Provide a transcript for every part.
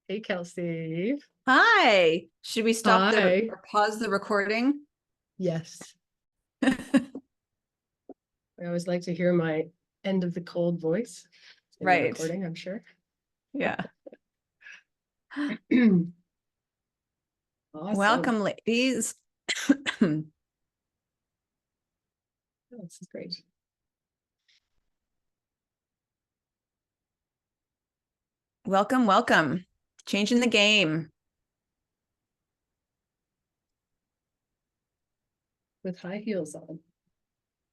Hey, Kelsey. Hi. Should we stop Hi. or pause the recording? Yes. I always like to hear my end of the cold voice in the Right. recording, I'm sure. Yeah. Awesome. Welcome, ladies. Oh, this is great. Welcome, welcome. Changing the game. With high heels on.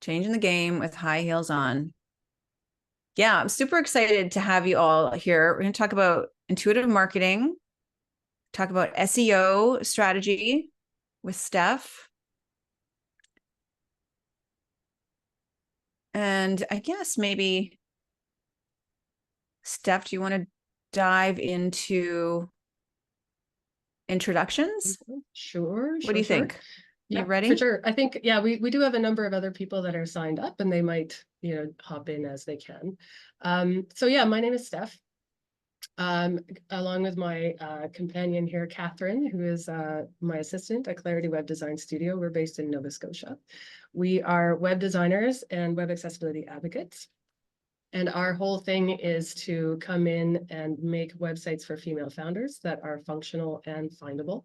Changing the game with high heels on. Yeah, I'm super excited to have you all here. We're going to talk about intuitive marketing, talk about SEO strategy with Steph. And I guess maybe, Steph, do you want to dive into introductions? Sure, What do sure, you sure. think? You Yeah, for ready? sure. I think, yeah, we do have a number of other people that are signed up and they might, hop in as they can. So yeah, my name is Steph. Along with my companion here, Catherine, who is my assistant at Clarity Web Design Studio. We're based in Nova Scotia. We are web designers and web accessibility advocates. And our whole thing is to come in and make websites for female founders that are functional and findable.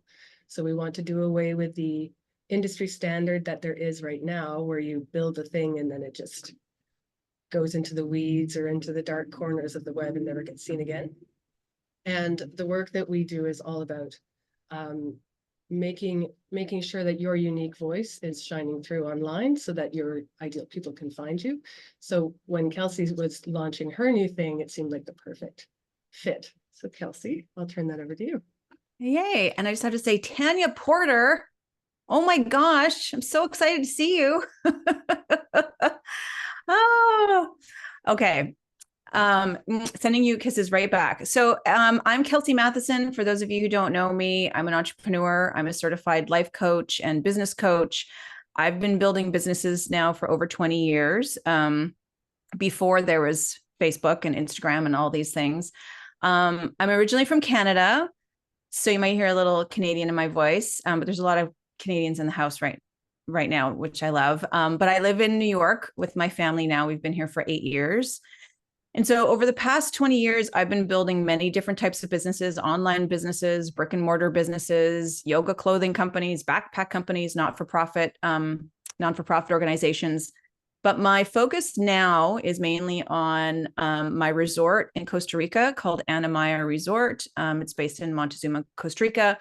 So we want to do away with the industry standard that there is right now, where you build a thing and then it just goes into the weeds or into the dark corners of the web and never gets seen again. And the work that we do is all about making sure that your unique voice is shining through online so that your ideal people can find you. So when Kelsey was launching her new thing, it seemed like the perfect fit. So Kelsey, I'll turn that over to you. Yay. And I just have to say, Tanya Porter, oh my gosh, I'm so excited to see you. Oh, okay. Sending you kisses right back. So I'm Kelsey Matheson. For those of you who don't know me, I'm an entrepreneur. I'm a certified life coach and business coach. I've been building businesses now for over 20 years. Before there was Facebook and Instagram and all these things. I'm originally from Canada, so you might hear a little Canadian in my voice, but there's a lot of Canadians in the house right now, which I love. But I live in New York with my family now. We've been here for 8 years. And so over the past 20 years, I've been building many different types of businesses, online businesses, brick and mortar businesses, yoga clothing companies, backpack companies, non-for-profit organizations. But my focus now is mainly on my resort in Costa Rica called Anamaya Resort. It's based in Montezuma, Costa Rica,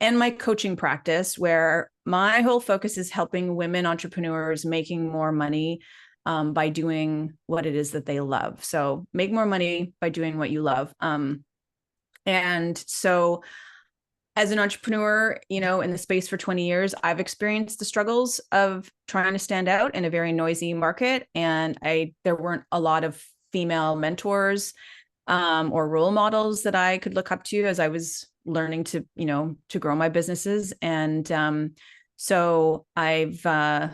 and my coaching practice, where my whole focus is helping women entrepreneurs making more money by doing what it is that they love. So make more money by doing what you love. And so as an entrepreneur, in the space for 20 years, I've experienced the struggles of trying to stand out in a very noisy market. And there weren't a lot of female mentors or role models that I could look up to as I was learning to grow my businesses. And so I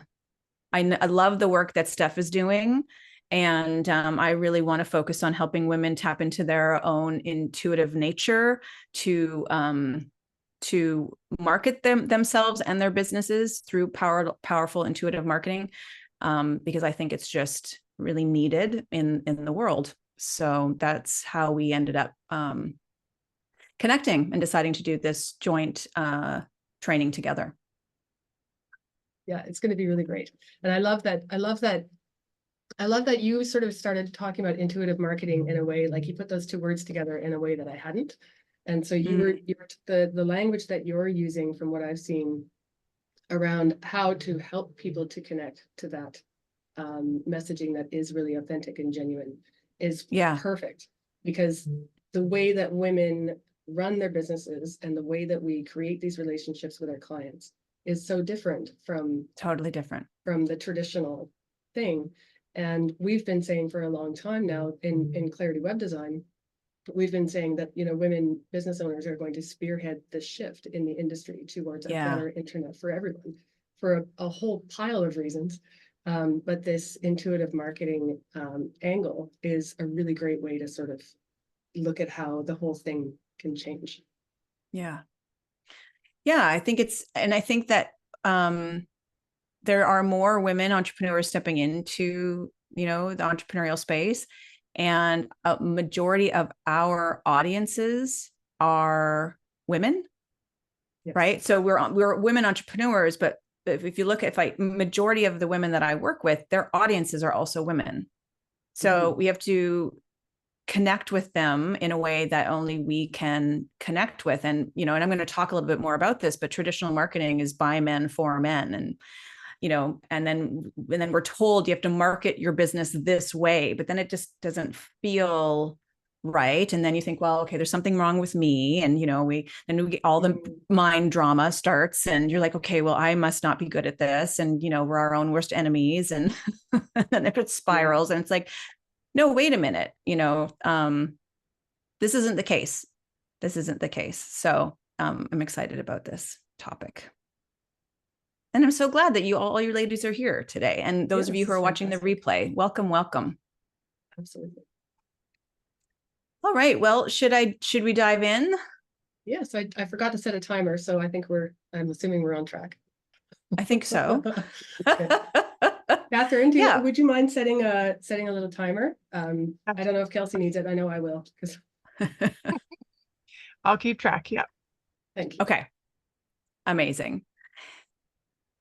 love the work that Steph is doing. And I really want to focus on helping women tap into their own intuitive nature to market themselves and their businesses through powerful intuitive marketing, because I think it's just really needed in the world. So that's how we ended up connecting and deciding to do this joint training together. Yeah, it's going to be really great. And I love that you sort of started talking about intuitive marketing in a way, like you put those two words together in a way that I hadn't. And so you're the language that you're using, from what I've seen, around how to help people to connect to that messaging that is really authentic and genuine is perfect, because the way that women run their businesses and the way that we create these relationships with our clients is so different from the traditional thing. And we've been saying for a long time now in Clarity Web Design, we've been saying that women business owners are going to spearhead the shift in the industry towards a better internet for everyone, for a whole pile of reasons. But this intuitive marketing angle is a really great way to sort of look at how the whole thing can change. Yeah. Yeah. I think that there are more women entrepreneurs stepping into, the entrepreneurial space, and a majority of our audiences are women. Yes. Right. So we're women entrepreneurs, but if you look at majority of the women that I work with, their audiences are also women. So we have to connect with them in a way that only we can connect with. And, and I'm going to talk a little bit more about this, but traditional marketing is by men for men. And, and then we're told you have to market your business this way, but then it just doesn't feel right. And then you think, well, okay, there's something wrong with me. And, we get all the mind drama starts, and you're like, okay, well, I must not be good at this. And, we're our own worst enemies. And then it spirals, and it's like, no, wait a minute, this isn't the case. This isn't the case. So I'm excited about this topic. And I'm so glad that all your ladies are here today. And those of you who are watching the replay, welcome, welcome. Absolutely. All right. Well, should we dive in? Yes, I forgot to set a timer. So I think I'm assuming we're on track. I think so. Catherine, would you mind setting a little timer? I don't know if Kelsey needs it. I know I will. I'll keep track. Yeah. Thank you. Okay. Amazing.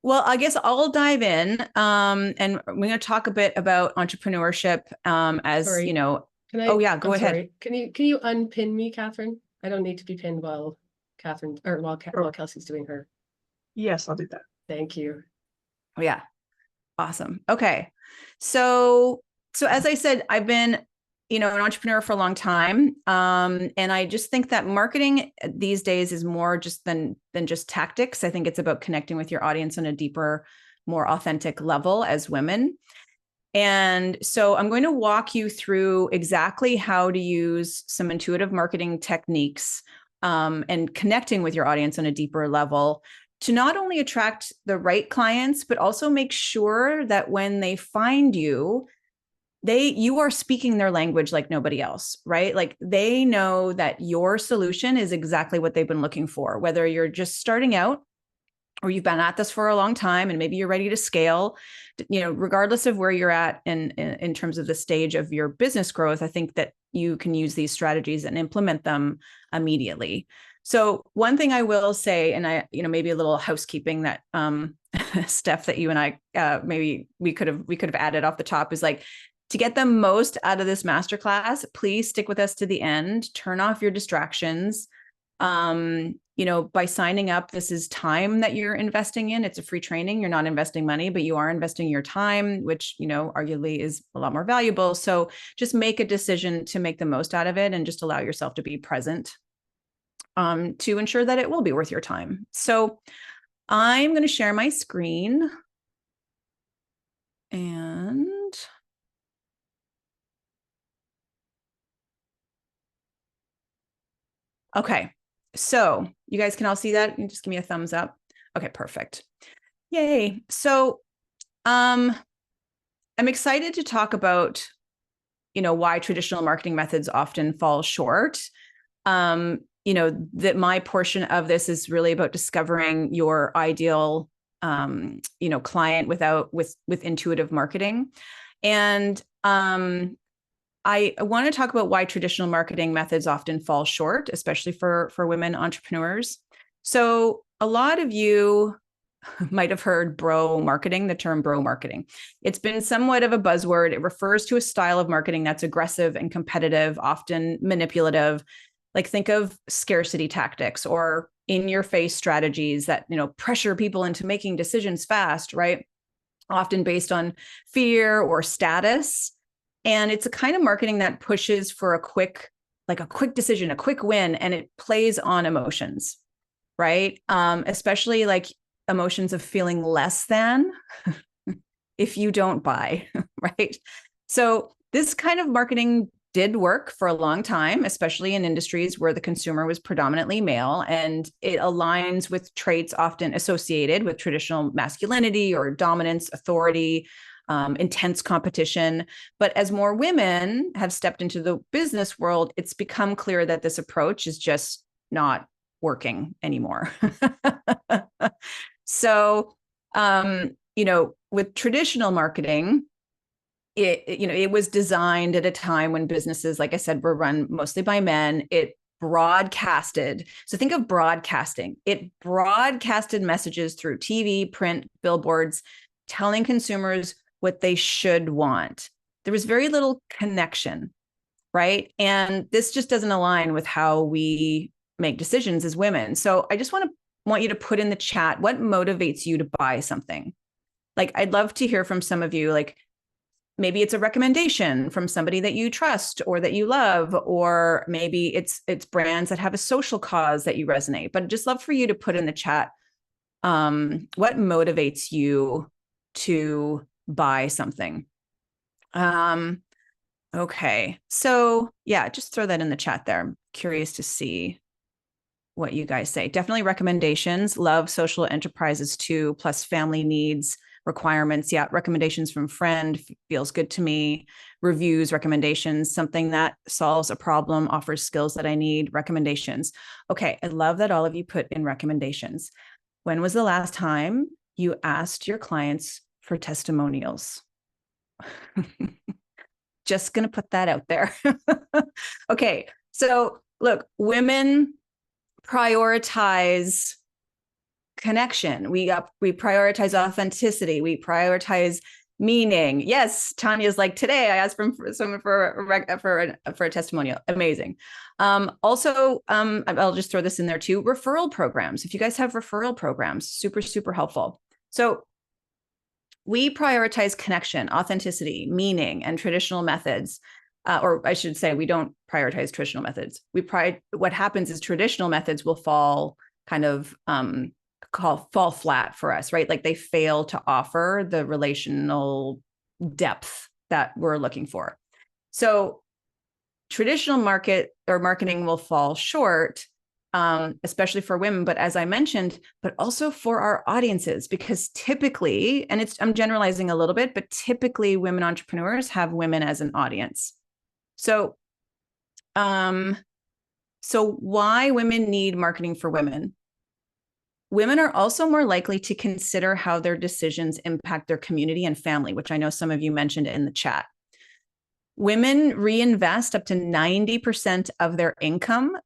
Well, I guess I'll dive in, and we're going to talk a bit about entrepreneurship. Sorry. Go ahead. Sorry. Can you unpin me, Catherine? I don't need to be pinned while Kelsey's doing her. Yes, I'll do that. Thank you. Oh, yeah. Awesome. Okay. So as I said, I've been, an entrepreneur for a long time. And I just think that marketing these days is more just than just tactics. I think it's about connecting with your audience on a deeper, more authentic level as women. And so I'm going to walk you through exactly how to use some intuitive marketing techniques, and connecting with your audience on a deeper level to not only attract the right clients, but also make sure that when they find you, you are speaking their language like nobody else, right? Like they know that your solution is exactly what they've been looking for, whether you're just starting out or you've been at this for a long time and maybe you're ready to scale, regardless of where you're at in terms of the stage of your business growth. I think that you can use these strategies and implement them immediately. So one thing I will say, and maybe a little housekeeping that Steph, that you and I maybe we could have added off the top, is like, to get the most out of this masterclass, please stick with us to the end. Turn off your distractions. By signing up, this is time that you're investing in. It's a free training. You're not investing money, but you are investing your time, which, arguably is a lot more valuable. So just make a decision to make the most out of it and just allow yourself to be present, to ensure that it will be worth your time. So I'm going to share my screen, and okay, so you guys can all see that? You can just give me a thumbs up. Okay, perfect. Yay. So I'm excited to talk about, why traditional marketing methods often fall short. That my portion of this is really about discovering your ideal, client with intuitive marketing. And I want to talk about why traditional marketing methods often fall short, especially for women entrepreneurs. So a lot of you might have heard the term bro marketing. It's been somewhat of a buzzword. It refers to a style of marketing that's aggressive and competitive, often manipulative. Like think of scarcity tactics or in-your-face strategies that, pressure people into making decisions fast, right? Often based on fear or status. And it's a kind of marketing that pushes for a quick decision, a quick win, and it plays on emotions, right? Especially like emotions of feeling less than if you don't buy, right? So this kind of marketing did work for a long time, especially in industries where the consumer was predominantly male, and it aligns with traits often associated with traditional masculinity or dominance, authority, intense competition. But as more women have stepped into the business world, it's become clear that this approach is just not working anymore. So, with traditional marketing, it was designed at a time when businesses, like I said, were run mostly by men. It broadcasted. So think of broadcasting. It broadcasted messages through TV, print, billboards, telling consumers what they should want. There was very little connection, right? And this just doesn't align with how we make decisions as women. So I just want you to put in the chat, what motivates you to buy something? Like, I'd love to hear from some of you, like, maybe it's a recommendation from somebody that you trust or that you love, or maybe it's brands that have a social cause that you resonate. But I'd just love for you to put in the chat, what motivates you to buy something? Okay. So yeah, just throw that in the chat there. I'm curious to see what you guys say. Definitely recommendations. Love social enterprises too, plus family needs, requirements. Yeah, recommendations from friend feels good to me. Reviews, recommendations, something that solves a problem, offers skills that I need, recommendations. Okay, I love that all of you put in recommendations. When was the last time you asked your clients for testimonials? Just going to put that out there. Okay, so look, women prioritize connection. We prioritize authenticity. We prioritize meaning. Yes, Tanya's like, today I asked someone for a testimonial. Amazing. Also, I'll just throw this in there too. Referral programs. If you guys have referral programs, super, super helpful. So we prioritize connection, authenticity, meaning, and traditional methods. Or I should say, we don't prioritize traditional methods. What happens is traditional methods will fall flat for us, right? Like they fail to offer the relational depth that we're looking for. So traditional marketing will fall short, especially for women, but as I mentioned, but also for our audiences, because typically, and I'm generalizing a little bit, but typically women entrepreneurs have women as an audience. So why women need marketing for women? Women are also more likely to consider how their decisions impact their community and family, which I know some of you mentioned in the chat. Women reinvest up to 90% of their income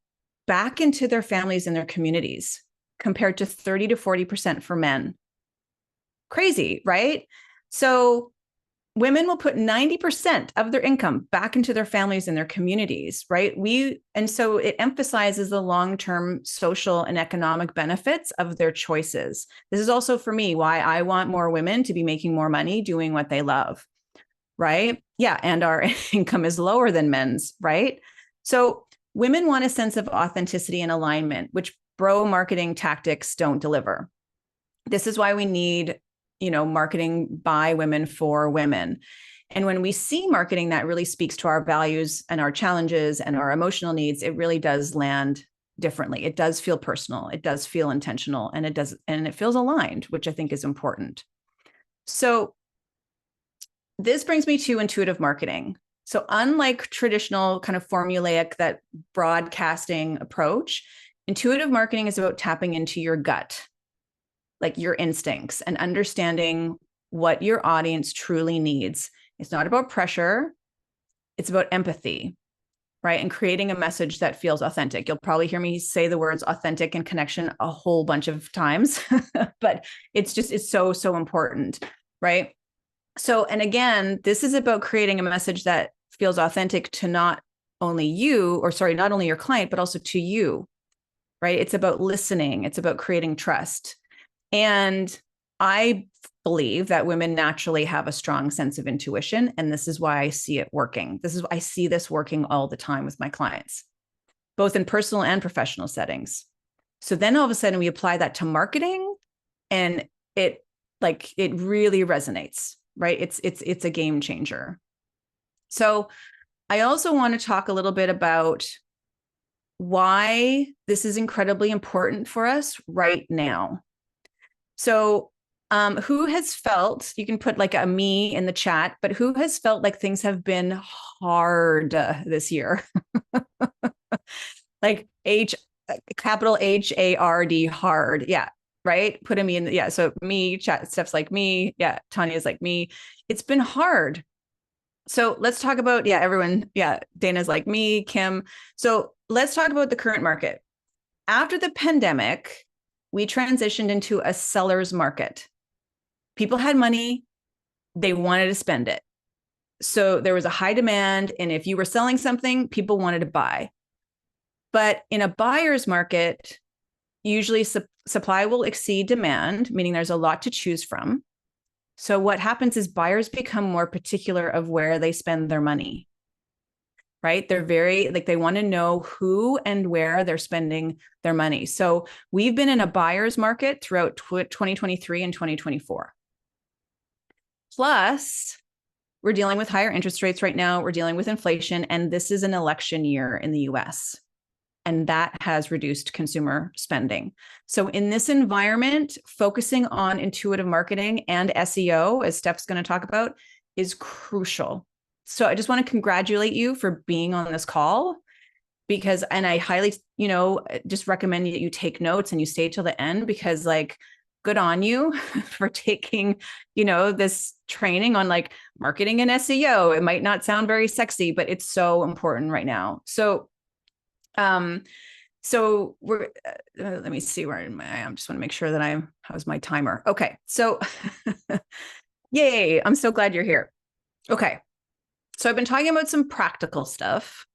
back into their families and their communities, compared to 30 to 40% for men. Crazy, right? So women will put 90% of their income back into their families and their communities, right? And so it emphasizes the long-term social and economic benefits of their choices. This is also for me why I want more women to be making more money doing what they love, right? Yeah, and our income is lower than men's, right? So women want a sense of authenticity and alignment, which bro marketing tactics don't deliver. This is why we need marketing by women for women. And when we see marketing that really speaks to our values and our challenges and our emotional needs, it really does land differently. It does feel personal. It does feel intentional, and it feels aligned, which I think is important. So this brings me to intuitive marketing. So unlike traditional kind of formulaic, that broadcasting approach, intuitive marketing is about tapping into your gut, like your instincts, and understanding what your audience truly needs. It's not about pressure. It's about empathy, right? And creating a message that feels authentic. You'll probably hear me say the words authentic and connection a whole bunch of times, but it's so, so important, right? So, and again, this is about creating a message that feels authentic to not only your client, but also to you, right? It's about listening. It's about creating trust. And I believe that women naturally have a strong sense of intuition. And this is why I see it working. I see this working all the time with my clients, both in personal and professional settings. So then all of a sudden we apply that to marketing, and it really resonates, right? It's a game changer. So I also want to talk a little bit about why this is incredibly important for us right now. So Who has felt, you can put like a me in the chat, but who has felt like things have been hard this year? Like capital HARD, hard. Yeah. Right. Put a me in. Yeah. So me, chat, Steph's like me. Yeah. Tanya's like me. It's been hard. So let's talk about, yeah, everyone. Yeah. Dana's like me, Kim. So let's talk about the current market. After the pandemic, we transitioned into a seller's market. People had money. They wanted to spend it. So there was a high demand. And if you were selling something, people wanted to buy. But in a buyer's market, usually supply will exceed demand, meaning there's a lot to choose from. So what happens is buyers become more particular of where they spend their money, right? They're very, like, they want to know who and where they're spending their money. So we've been in a buyer's market throughout 2023 and 2024. Plus, we're dealing with higher interest rates right now. We're dealing with inflation, and this is an election year in the US. And that has reduced consumer spending. So in this environment, focusing on intuitive marketing and SEO, as Steph's going to talk about, is crucial. So I just want to congratulate you for being on this call, because, and I highly, just recommend that you take notes and you stay till the end, because like, good on you for taking, this training on like marketing and SEO. It might not sound very sexy, but it's so important right now. So we're, let me see where I am. Just want to make sure that how's my timer? Okay. So yay. I'm so glad you're here. Okay. So I've been talking about some practical stuff,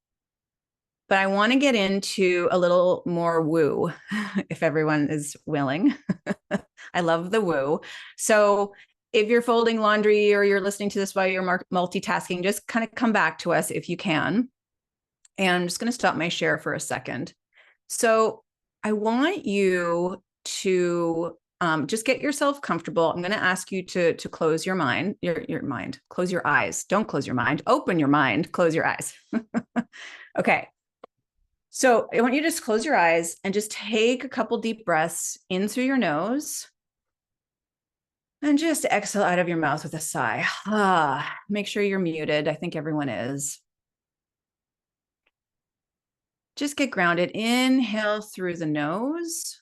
but I want to get into a little more woo, if everyone is willing. I love the woo. So if you're folding laundry or you're listening to this while you're multitasking, just kind of come back to us if you can. And I'm just going to stop my share for a second. So I want you to just get yourself comfortable. I'm going to ask you to close your mind, your mind, close your eyes. Don't close your mind. Open your mind, close your eyes. Okay. So I want you to just close your eyes and just take a couple deep breaths in through your nose and just exhale out of your mouth with a sigh. Make sure you're muted. I think everyone is. Just get grounded. Inhale through the nose.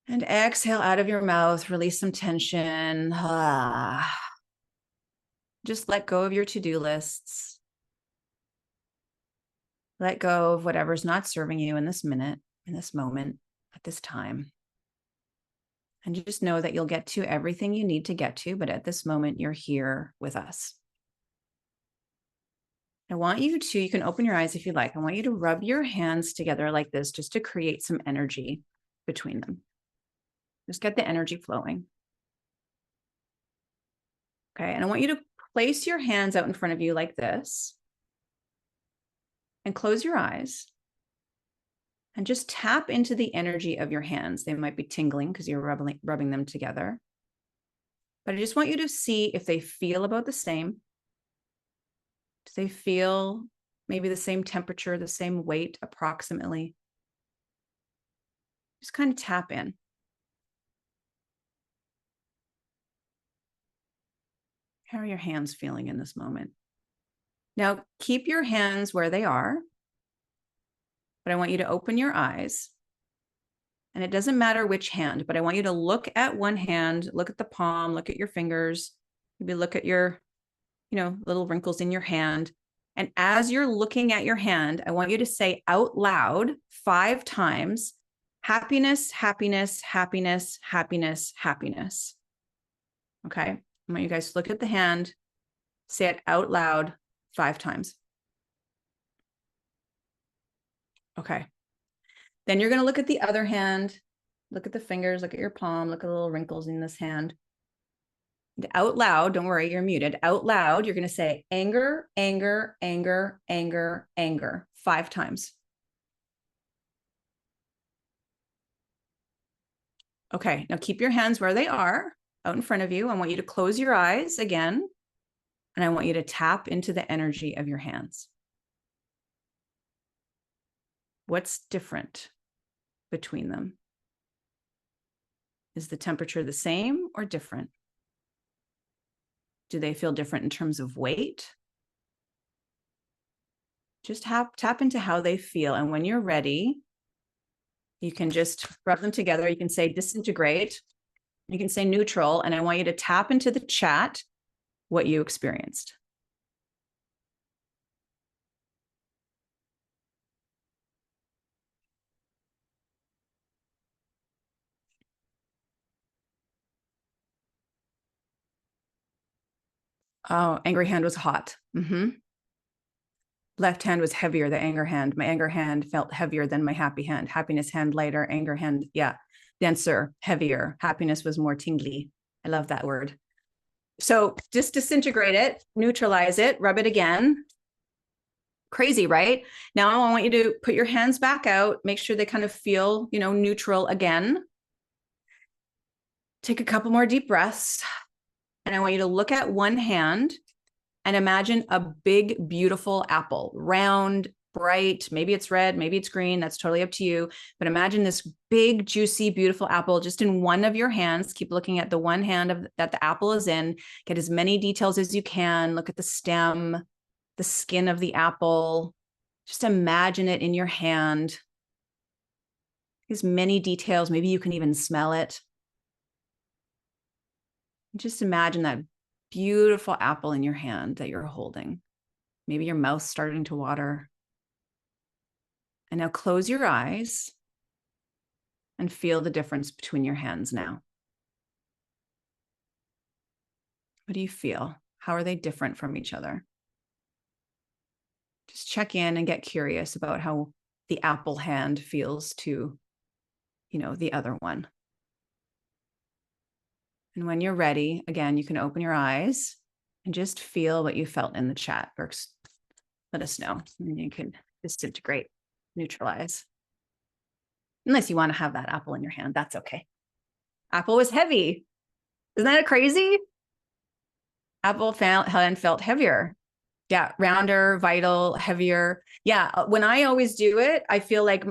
And exhale out of your mouth. Release some tension. Just let go of your to-do lists. Let go of whatever's not serving you in this minute, in this moment, at this time. And just know that you'll get to everything you need to get to, but at this moment, you're here with us. I want you can open your eyes if you like. I want you to rub your hands together like this, just to create some energy between them. Just get the energy flowing. Okay. And I want you to place your hands out in front of you like this and close your eyes and just tap into the energy of your hands. They might be tingling because you're rubbing them together. But I just want you to see if they feel about the same. Do they feel maybe the same temperature, the same weight approximately? Just kind of tap in. How are your hands feeling in this moment? Now, keep your hands where they are, but I want you to open your eyes. And it doesn't matter which hand, but I want you to look at one hand, look at the palm, look at your fingers, maybe look at your, little wrinkles in your hand. And as you're looking at your hand, I want you to say out loud 5 times, happiness, happiness, happiness, happiness, happiness. Okay. I want you guys to look at the hand, say it out loud 5 times. Okay. Then you're going to look at the other hand, look at the fingers, look at your palm, look at the little wrinkles in this hand. Out loud, don't worry, you're muted. Out loud, you're going to say anger, anger, anger, anger, anger 5 times. Okay, now keep your hands where they are, out in front of you. I want you to close your eyes again, and I want you to tap into the energy of your hands. What's different between them? Is the temperature the same or different? Do they feel different in terms of weight? Just tap into how they feel. And when you're ready, you can just rub them together. You can say disintegrate. You can say neutral. And I want you to tap into the chat what you experienced. Oh, angry hand was hot. Left hand was heavier, the anger hand. My anger hand felt heavier than my happy hand. Happiness hand lighter, anger hand, yeah, denser, heavier. Happiness was more tingly. I love that word. So just disintegrate it, neutralize it, rub it again. Crazy, right? Now I want you to put your hands back out, make sure they kind of feel, neutral again. Take a couple more deep breaths. And I want you to look at one hand and imagine a big, beautiful apple, round, bright, maybe it's red, maybe it's green, that's totally up to you. But imagine this big, juicy, beautiful apple just in one of your hands. Keep looking at the one hand that the apple is in. Get as many details as you can. Look at the stem, the skin of the apple. Just imagine it in your hand. As many details. Maybe you can even smell it. Just imagine that beautiful apple in your hand that you're holding. Maybe your mouth's starting to water. And now close your eyes and feel the difference between your hands now. What do you feel? How are they different from each other? Just check in and get curious about how the apple hand feels to, the other one. And when you're ready, again, you can open your eyes and just feel what you felt in the chat. Or let us know. And you can disintegrate, neutralize. Unless you want to have that apple in your hand, that's okay. Apple was heavy. Isn't that crazy? Apple hand felt heavier. Yeah, rounder, vital, heavier. Yeah, when I always do it, I feel like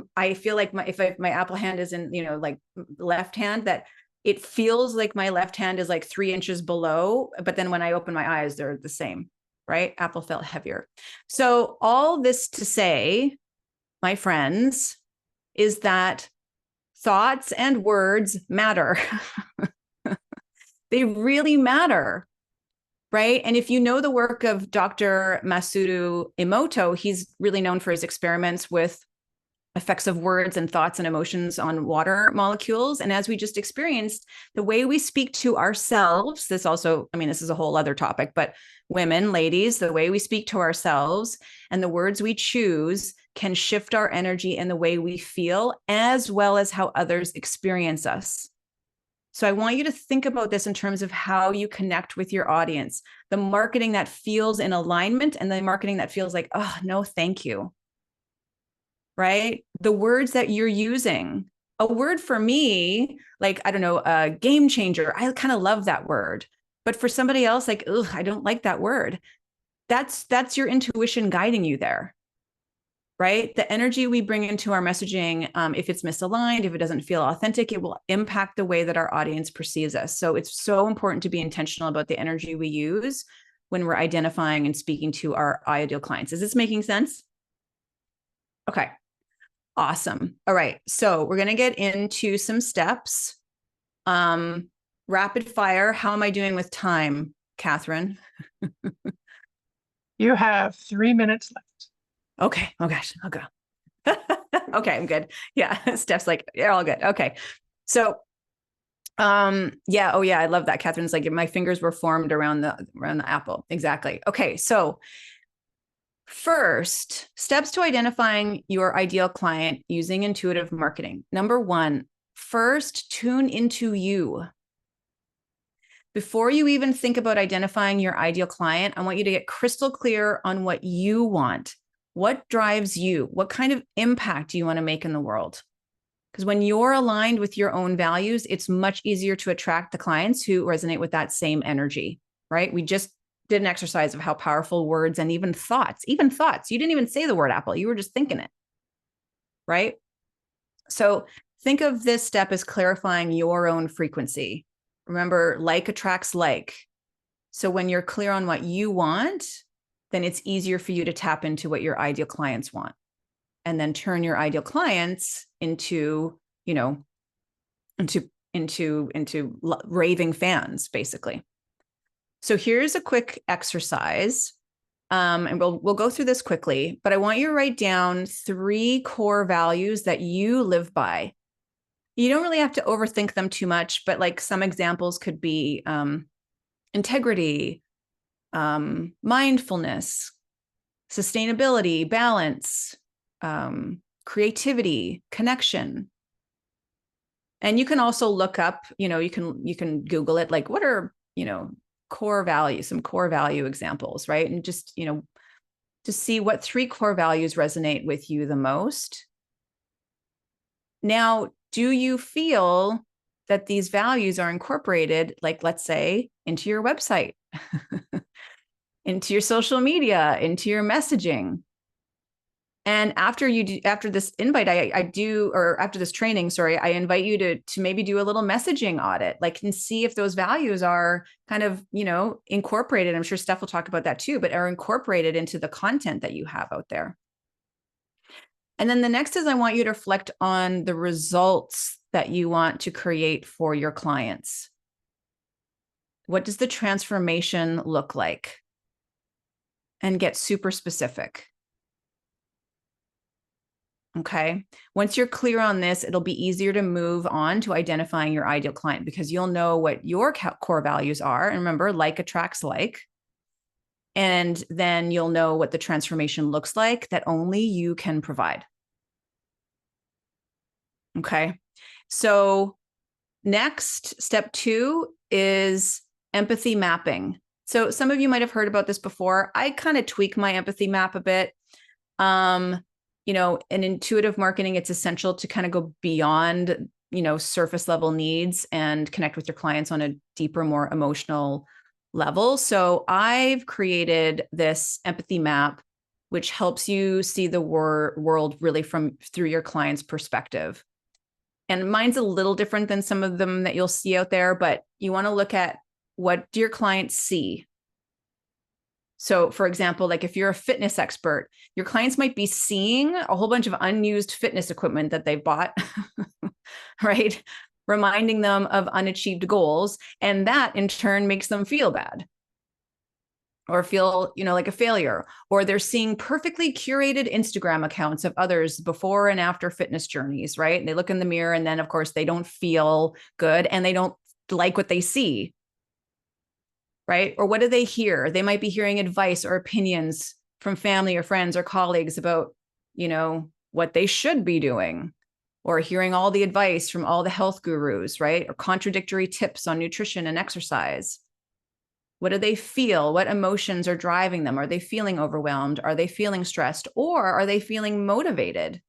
my apple hand is in, like left hand, that it feels like my left hand is like 3 inches below, but then when I open my eyes, they're the same, right? Apple felt heavier. So all this to say, my friends, is that thoughts and words matter. They really matter, right? And if you know the work of Dr. Masaru Emoto, he's really known for his experiments with effects of words and thoughts and emotions on water molecules. And as we just experienced, the way we speak to ourselves, this is a whole other topic, but women, ladies, the way we speak to ourselves and the words we choose can shift our energy and the way we feel, as well as how others experience us. So I want you to think about this in terms of how you connect with your audience, the marketing that feels in alignment and the marketing that feels like, oh, no, thank you. Right? The words that you're using. A word for me, like, I don't know, a game changer. I kind of love that word. But for somebody else, like, ugh, I don't like that word. That's your intuition guiding you there. Right? The energy we bring into our messaging, if it's misaligned, if it doesn't feel authentic, it will impact the way that our audience perceives us. So it's so important to be intentional about the energy we use when we're identifying and speaking to our ideal clients. Is this making sense? Okay. Awesome. All right. So we're going to get into some steps. Rapid fire. How am I doing with time, Catherine? You have 3 minutes left. Okay. Oh gosh. I'll go. Okay. I'm good. Yeah. Steph's like, you're all good. Okay. So, yeah. Oh yeah. I love that. Catherine's like, my fingers were formed around the apple. Exactly. Okay. So first, steps to identifying your ideal client using intuitive marketing. Number 1, first, tune into you. Before you even think about identifying your ideal client, I want you to get crystal clear on what you want. What drives you? What kind of impact do you want to make in the world? Because when you're aligned with your own values, it's much easier to attract the clients who resonate with that same energy, right? We just did an exercise of how powerful words and even thoughts, you didn't even say the word apple, you were just thinking it, right? So think of this step as clarifying your own frequency. Remember, like attracts like. So when you're clear on what you want, then it's easier for you to tap into what your ideal clients want, and then turn your ideal clients into, into raving fans, basically. So here's a quick exercise. And we'll go through this quickly, but I want you to write down 3 core values that you live by. You don't really have to overthink them too much, but like some examples could be integrity, mindfulness, sustainability, balance, creativity, connection. And you can also look up, you can Google it, like what are, core values, some core value examples, right? And just, to see what 3 core values resonate with you the most. Now, do you feel that these values are incorporated, like, let's say, into your website, into your social media, into your messaging? And after this invite, after this training, I invite you to maybe do a little messaging audit, like, and see if those values are kind of, incorporated. I'm sure Steph will talk about that too, but are incorporated into the content that you have out there. And then the next is I want you to reflect on the results that you want to create for your clients. What does the transformation look like? And get super specific. Okay. Once you're clear on this, it'll be easier to move on to identifying your ideal client, because you'll know what your core values are. And remember, like attracts like. And then you'll know what the transformation looks like that only you can provide. Okay. So next, step 2 is empathy mapping. So some of you might have heard about this before. I kind of tweak my empathy map a bit. In intuitive marketing, it's essential to kind of go beyond, surface level needs and connect with your clients on a deeper, more emotional level. So I've created this empathy map, which helps you see the world really through your client's perspective. And mine's a little different than some of them that you'll see out there, but you want to look at, what do your clients see? So for example, like if you're a fitness expert, your clients might be seeing a whole bunch of unused fitness equipment that they've bought, right? Reminding them of unachieved goals. And that in turn makes them feel bad or feel, like a failure. Or they're seeing perfectly curated Instagram accounts of others before and after fitness journeys, right? And they look in the mirror and then of course they don't feel good and they don't like what they see. Right? Or what do they hear? They might be hearing advice or opinions from family or friends or colleagues about, what they should be doing, or hearing all the advice from all the health gurus, right? Or contradictory tips on nutrition and exercise. What do they feel? What emotions are driving them? Are they feeling overwhelmed? Are they feeling stressed? Or are they feeling motivated?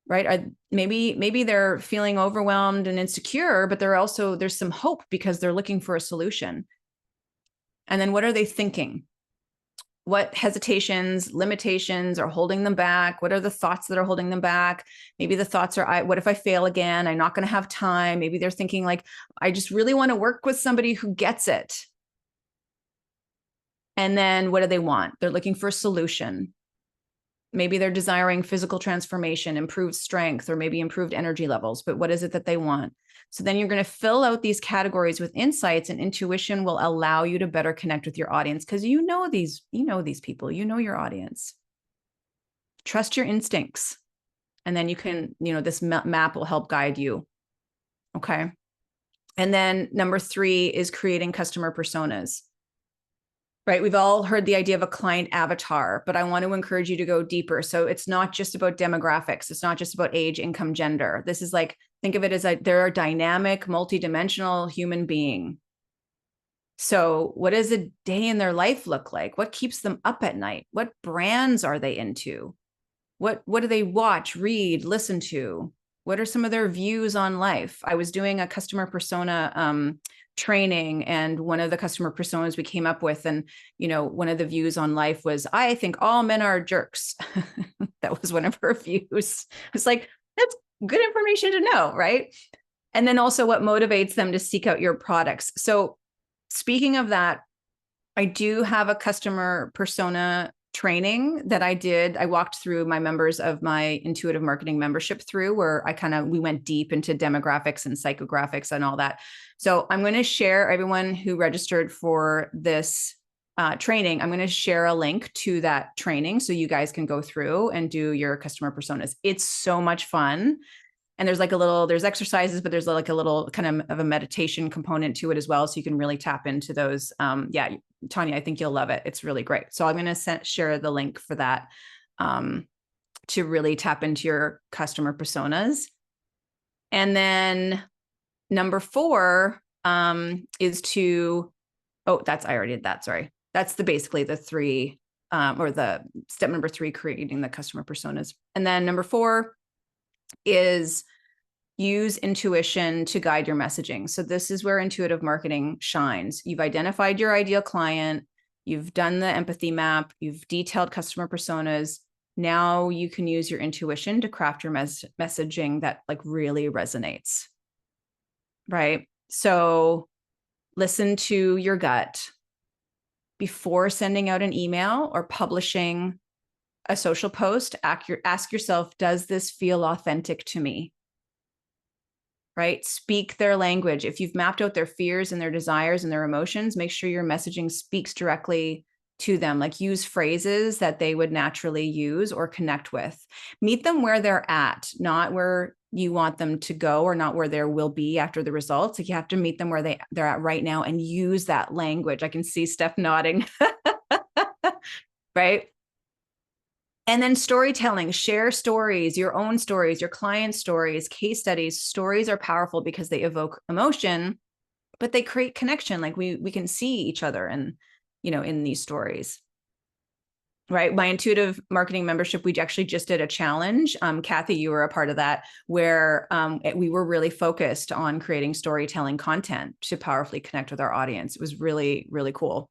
Right? Maybe they're feeling overwhelmed and insecure, but there's some hope because they're looking for a solution. And then what are they thinking? What hesitations, limitations are holding them back? What are the thoughts that are holding them back? Maybe the thoughts are, what if I fail again? I'm not going to have time. Maybe they're thinking like, I just really want to work with somebody who gets it. And then what do they want? They're looking for a solution. Maybe they're desiring physical transformation, improved strength, or maybe improved energy levels. But what is it that they want? So then you're going to fill out these categories with insights, and intuition will allow you to better connect with your audience, because these people, your audience. Trust your instincts. And then you can, this map will help guide you. Okay. And then number 3 is creating customer personas. Right. We've all heard the idea of a client avatar, but I want to encourage you to go deeper. So it's not just about demographics. It's not just about age, income, gender. This is like, think of it as they're a dynamic, multidimensional human being. So what does a day in their life look like? What keeps them up at night? What brands are they into? What do they watch, read, listen to? What are some of their views on life? I was doing a customer persona training, and one of the customer personas we came up with, and one of the views on life was, I think all men are jerks. That was one of her views. It's like, good information to know, right? And then also what motivates them to seek out your products. So speaking of that, I do have a customer persona training that I did. I walked through my members of my intuitive marketing membership through, where we went deep into demographics and psychographics and all that. So I'm going to share, everyone who registered for this training, I'm going to share a link to that training so you guys can go through and do your customer personas. It's so much fun. And there's there's exercises, but there's like a little kind of a meditation component to it as well. So you can really tap into those. Yeah, Tanya, I think you'll love it. It's really great. So I'm going to share the link for that to really tap into your customer personas. And then number 4 is to, I already did that. Sorry. That's basically the 3 or the step number 3, creating the customer personas. And then number 4 is use intuition to guide your messaging. So this is where intuitive marketing shines. You've identified your ideal client, you've done the empathy map, you've detailed customer personas. Now you can use your intuition to craft your messaging that like really resonates, right? So listen to your gut before sending out an email or publishing a social post. Ask yourself, does this feel authentic to me? Right? Speak their language. If you've mapped out their fears and their desires and their emotions, make sure your messaging speaks directly to them. Like use phrases that they would naturally use or connect with. Meet them where they're at, not where you want them to go or not where there will be after the results. Like you have to meet them where they're at right now and use that language. I can see Steph nodding. Right? And then storytelling, share stories, your own stories, your client stories, case studies. Stories are powerful because they evoke emotion, but they create connection. Like we can see each other and, in these stories. Right. My intuitive marketing membership, we actually just did a challenge. Kathy, you were a part of that, where we were really focused on creating storytelling content to powerfully connect with our audience. It was really, really cool.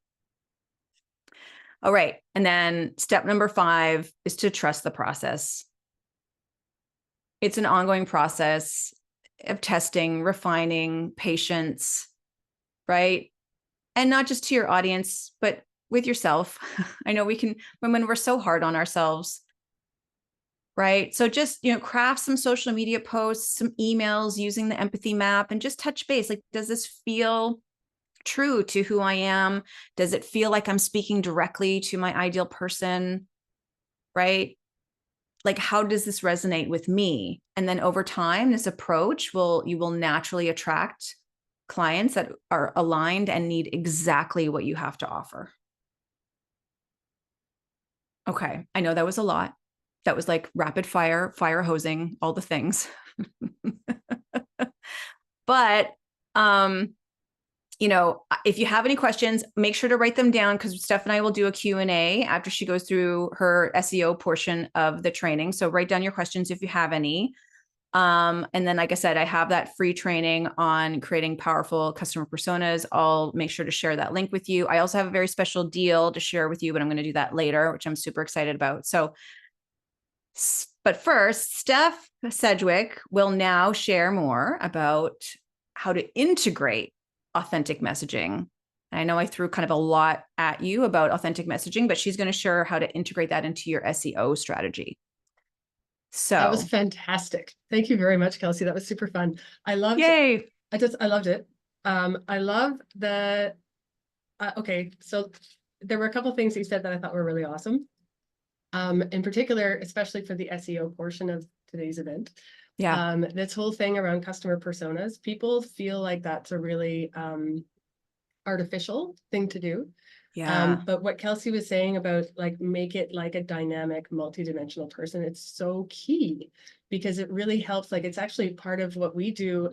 All right. And then step number 5 is to trust the process. It's an ongoing process of testing, refining, patience, right? And not just to your audience, but with yourself. I know when we're so hard on ourselves, right? So just, craft some social media posts, some emails using the empathy map and just touch base. Like, does this feel true to who I am? Does it feel like I'm speaking directly to my ideal person? Right? Like, how does this resonate with me? And then over time, this approach you will naturally attract clients that are aligned and need exactly what you have to offer. Okay. I know that was a lot. That was like rapid fire hosing, all the things. But, if you have any questions, make sure to write them down, because Steph and I will do a Q&A after she goes through her SEO portion of the training. So write down your questions if you have any. And then, like I said, I have that free training on creating powerful customer personas. I'll make sure to share that link with you. I also have a very special deal to share with you, but I'm going to do that later, which I'm super excited about. But first, Steph Sedgwick will now share more about how to integrate authentic messaging. And I know I threw kind of a lot at you about authentic messaging, but she's going to share how to integrate that into your SEO strategy. So that was fantastic. Thank you very much, Kelsey. That was super fun. I loved Yay. I loved it. I love the okay, so there were a couple of things you said that I thought were really awesome. In particular, especially for the SEO portion of today's event. Yeah. This whole thing around customer personas, people feel like that's a really artificial thing to do. Yeah. But what Kelsey was saying about like make it like a dynamic, multidimensional person, it's so key, because it really helps. Like it's actually part of what we do.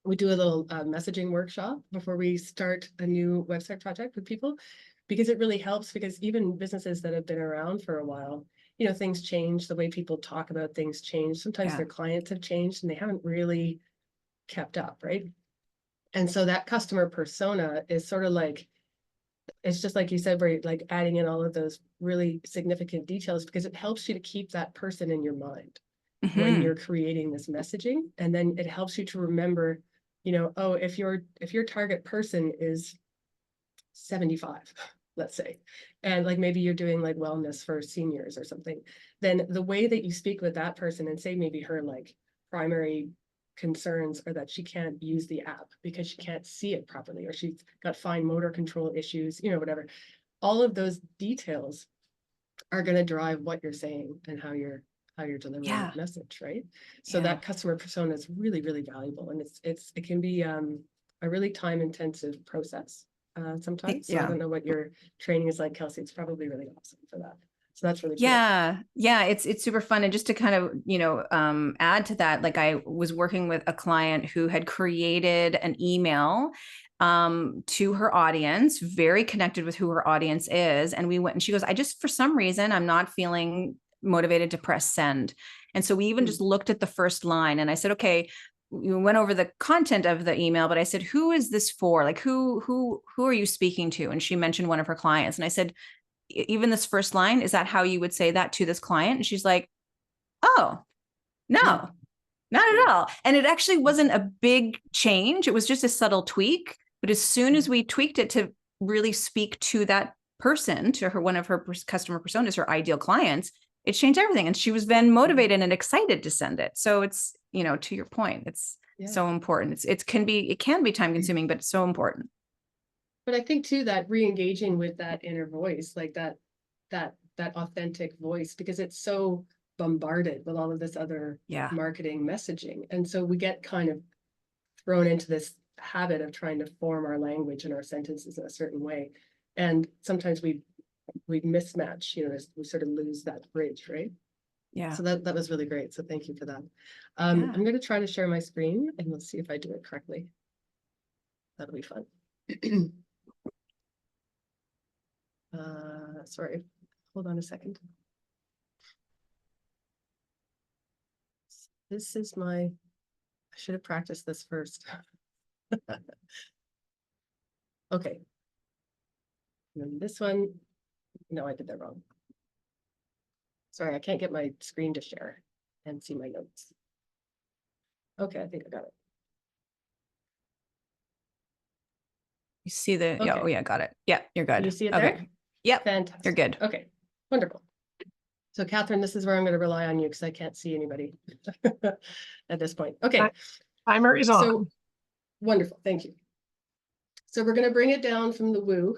We do a little messaging workshop before we start a new website project with people, because it really helps, because even businesses that have been around for a while, things change, the way people talk about things change. Sometimes their clients have changed and they haven't really kept up, right? And so that customer persona is sort of like, it's just like you said, where you're like adding in all of those really significant details, because it helps you to keep that person in your mind. when you're creating this messaging. And then it helps you to remember, you know, oh, if your target person is 75, let's say, and like maybe you're doing like wellness for seniors or something, then the way that you speak with that person and say maybe her like primary concerns are that she can't use the app because she can't see it properly, or she's got fine motor control issues, you know, whatever. All of those details are going to drive what you're saying and how you're delivering that message, right? So that customer persona is really, really valuable, and it can be a really time-intensive process sometimes. So I don't know what your training is like, Kelsey. It's probably really awesome for that. So that's really cool. Yeah, it's super fun. And just to kind of, you know, add to that, like I was working with a client who had created an email to her audience, very connected with who her audience is. And we went and she goes, I just, for some reason, I'm not feeling motivated to press send. And so we even just looked at the first line, and I said, okay, we went over the content of the email, but I said, who is this for? Like, who are you speaking to? And she mentioned one of her clients. And I said, even this first line, is that how you would say that to this client? And she's like, oh, no, not at all. And it actually wasn't a big change. It was just a subtle tweak. But as soon as we tweaked it to really speak to that person, to her, one of her customer personas, her ideal clients, it changed everything. And she was then motivated and excited to send it. So it's, you know, to your point, it's so important. It can be time consuming, but it's so important. But I think too, that re-engaging with that inner voice, like that authentic voice, because it's so bombarded with all of this other marketing messaging. And so we get kind of thrown into this habit of trying to form our language and our sentences in a certain way. And sometimes we mismatch, you know, we sort of lose that bridge, right? Yeah. So that was really great. So thank you for that. I'm going to try to share my screen and let's see if I do it correctly. That'll be fun. Sorry, hold on a second. This is I should have practiced this first. Okay. And then this one, no, I did that wrong. Sorry, I can't get my screen to share and see my notes. Okay, I think I got it. You see the, okay. Oh yeah, got it. Yeah, you're good. Can you see it okay. there? Yep, fantastic. You're good. Okay, wonderful. So Catherine, this is where I'm going to rely on you because I can't see anybody at this point. Okay. Timer is on. So wonderful, thank you. So we're going to bring it down from the woo,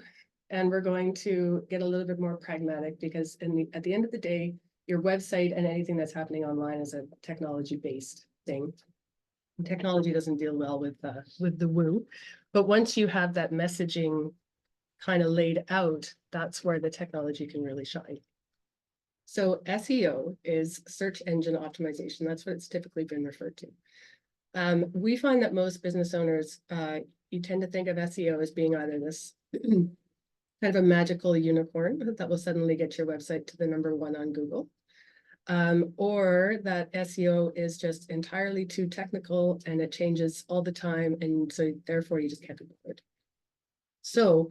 and we're going to get a little bit more pragmatic, because at the end of the day, your website and anything that's happening online is a technology-based thing. And technology doesn't deal well with the woo, but once you have that messaging kind of laid out, that's where the technology can really shine. So SEO is search engine optimization. That's what it's typically been referred to. We find that most business owners, you tend to think of SEO as being either this kind of a magical unicorn that will suddenly get your website to the #1 on Google, or that SEO is just entirely too technical and it changes all the time, and so therefore you just can't be bothered. So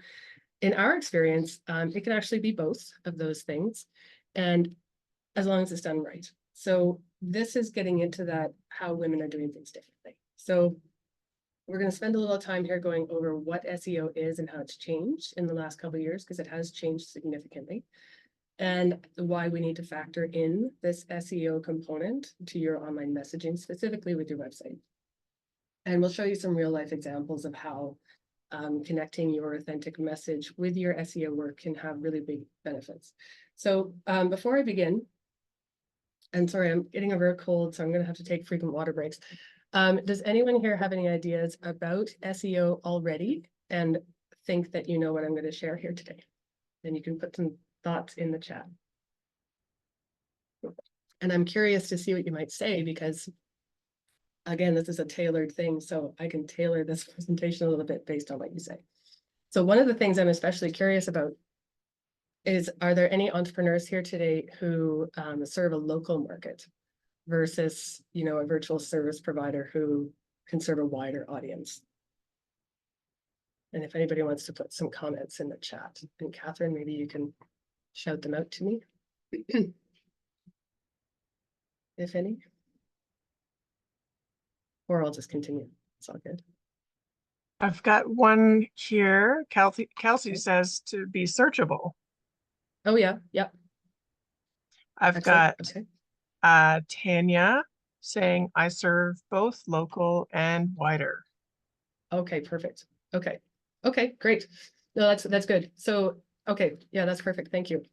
in our experience, it can actually be both of those things, and as long as it's done right. So this is getting into that, how women are doing things differently. So we're going to spend a little time here going over what SEO is and how it's changed in the last couple of years, because it has changed significantly, and why we need to factor in this SEO component to your online messaging, specifically with your website. And we'll show you some real life examples of how connecting your authentic message with your SEO work can have really big benefits. So before I begin, and sorry, I'm getting over a cold, so I'm going to have to take frequent water breaks. Does anyone here have any ideas about SEO already and think that you know what I'm going to share here today? And you can put some thoughts in the chat. And I'm curious to see what you might say, because again, this is a tailored thing, so I can tailor this presentation a little bit based on what you say. So one of the things I'm especially curious about is, are there any entrepreneurs here today who serve a local market versus, you know, a virtual service provider who can serve a wider audience? And if anybody wants to put some comments in the chat, and Catherine, maybe you can shout them out to me, if any. or I'll just continue. It's all good. I've got one here. Kelsey Okay. says to be searchable. Oh yeah, yep. I've Excellent. got Okay. Tanya saying I serve both local and wider. Okay, perfect. Okay. Okay, great. No, that's good. So, okay, yeah, that's perfect. Thank you.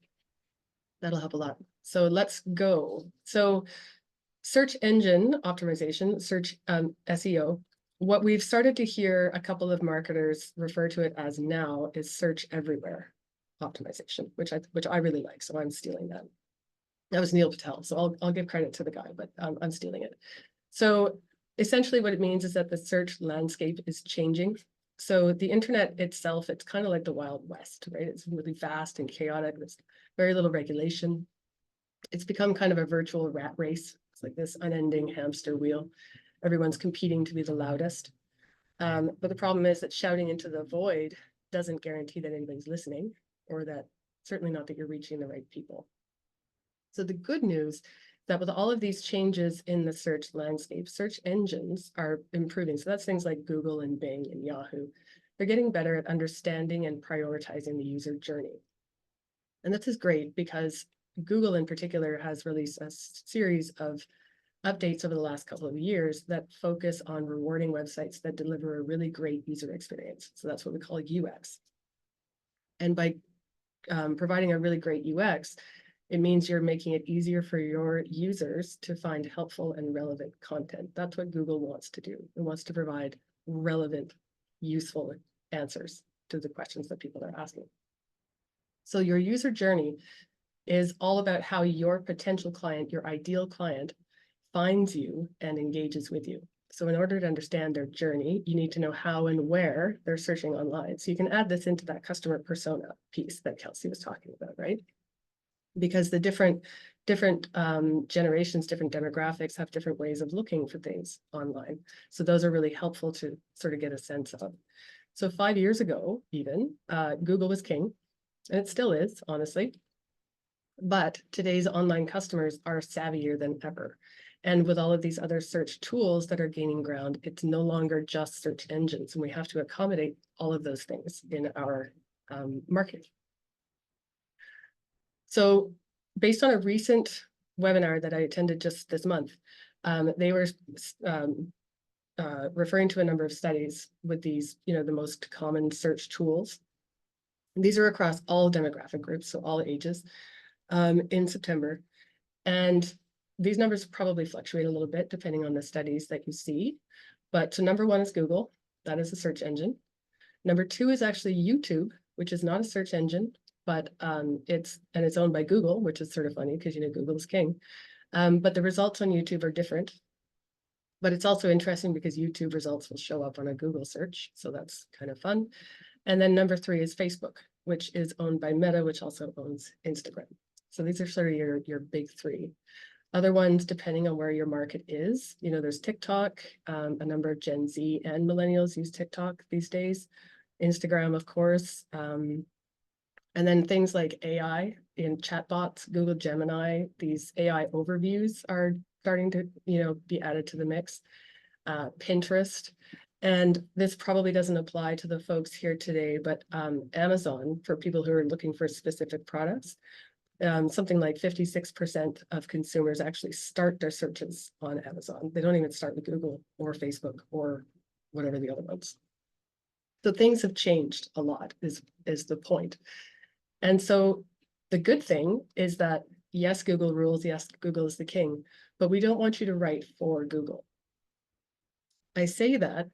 That'll help a lot. So let's go. So search engine optimization, search SEO. What we've started to hear a couple of marketers refer to it as now is search everywhere optimization, which I really like. So I'm stealing that. That was Neil Patel. So I'll give credit to the guy, but I'm stealing it. So essentially what it means is that the search landscape is changing. So the internet itself, it's kind of like the Wild West, right? It's really fast and chaotic. There's very little regulation. It's become kind of a virtual rat race. It's like this unending hamster wheel. Everyone's competing to be the loudest. But the problem is that shouting into the void doesn't guarantee that anybody's listening, or that certainly not that you're reaching the right people. So the good news is that with all of these changes in the search landscape, search engines are improving. So that's things like Google and Bing and Yahoo. They're getting better at understanding and prioritizing the user journey. And this is great because Google in particular has released a series of updates over the last couple of years that focus on rewarding websites that deliver a really great user experience. So that's what we call UX. And by providing a really great UX, it means you're making it easier for your users to find helpful and relevant content. That's what Google wants to do. It wants to provide relevant, useful answers to the questions that people are asking. So your user journey is all about how your potential client, your ideal client, finds you and engages with you. So in order to understand their journey, you need to know how and where they're searching online. So you can add this into that customer persona piece that Kelsey was talking about, right? Because the different generations, different demographics have different ways of looking for things online. So those are really helpful to sort of get a sense of. So 5 years ago, even, Google was king, and it still is, honestly. But today's online customers are savvier than ever. And with all of these other search tools that are gaining ground, it's no longer just search engines, and we have to accommodate all of those things in our marketing. So based on a recent webinar that I attended just this month, they were referring to a number of studies with these, the most common search tools. These are across all demographic groups, so all ages, in September. And these numbers probably fluctuate a little bit depending on the studies that you see. But so number one is Google. That is a search engine. Number two is actually YouTube, which is not a search engine, but it's owned by Google, which is sort of funny because Google is king. But the results on YouTube are different. But it's also interesting because YouTube results will show up on a Google search. So that's kind of fun. And then number three is Facebook, which is owned by Meta, which also owns Instagram. So these are sort of your big three. Other ones, depending on where your market is, there's TikTok. A number of Gen Z and millennials use TikTok these days. Instagram, of course. And then things like AI in chatbots, Google Gemini, these AI overviews are starting to, be added to the mix. Pinterest. And this probably doesn't apply to the folks here today, but Amazon, for people who are looking for specific products, something like 56% of consumers actually start their searches on Amazon. They don't even start with Google or Facebook or whatever the other ones. So things have changed a lot is the point. And so the good thing is that, yes, Google rules, yes, Google is the king, but we don't want you to write for Google. I say that,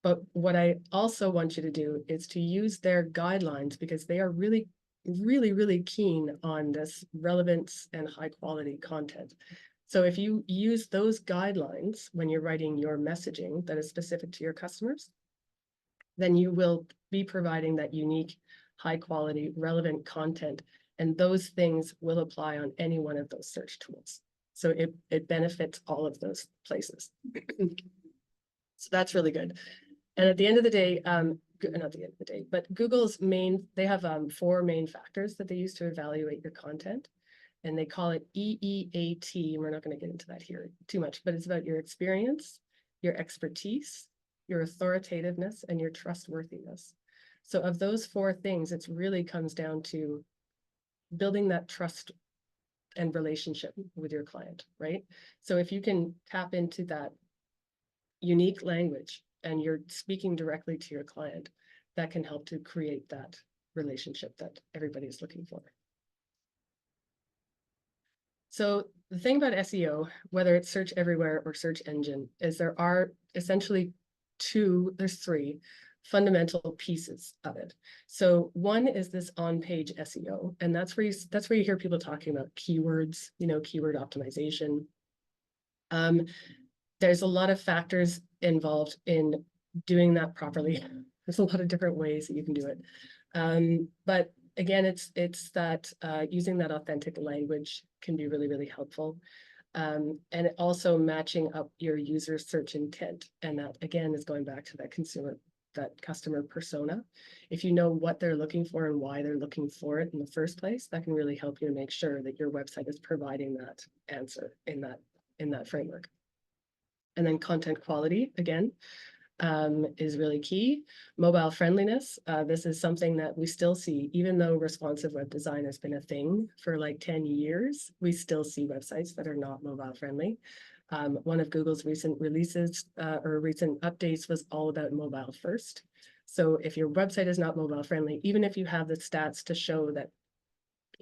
but what I also want you to do is to use their guidelines because they are really, really, really keen on this relevance and high quality content. So if you use those guidelines when you're writing your messaging that is specific to your customers, then you will be providing that unique, high quality, relevant content. And those things will apply on any one of those search tools. So it benefits all of those places. So that's really good. And at the end of the day, not the end of the day, but Google's they have 4 main factors that they use to evaluate your content. And they call it EEAT. We're not going to get into that here too much, but it's about your experience, your expertise, your authoritativeness, and your trustworthiness. So of those four things, it really comes down to building that trust and relationship with your client, right? So if you can tap into that unique language and you're speaking directly to your client, that can help to create that relationship that everybody's looking for. So the thing about SEO, whether it's search everywhere or search engine, is there are essentially there's three fundamental pieces of it. So one is this on-page SEO, and that's where you hear people talking about keywords, keyword optimization. There's a lot of factors involved in doing that properly. There's a lot of different ways that you can do it. But again, it's that using that authentic language can be really, really helpful. And also matching up your user search intent. And that again is going back to that customer persona. If you know what they're looking for and why they're looking for it in the first place, that can really help you to make sure that your website is providing that answer in that framework. And then content quality, again, is really key. Mobile friendliness. This is something that we still see, even though responsive web design has been a thing for like 10 years, we still see websites that are not mobile friendly. One of Google's recent releases or recent updates was all about mobile first. So if your website is not mobile friendly, even if you have the stats to show that,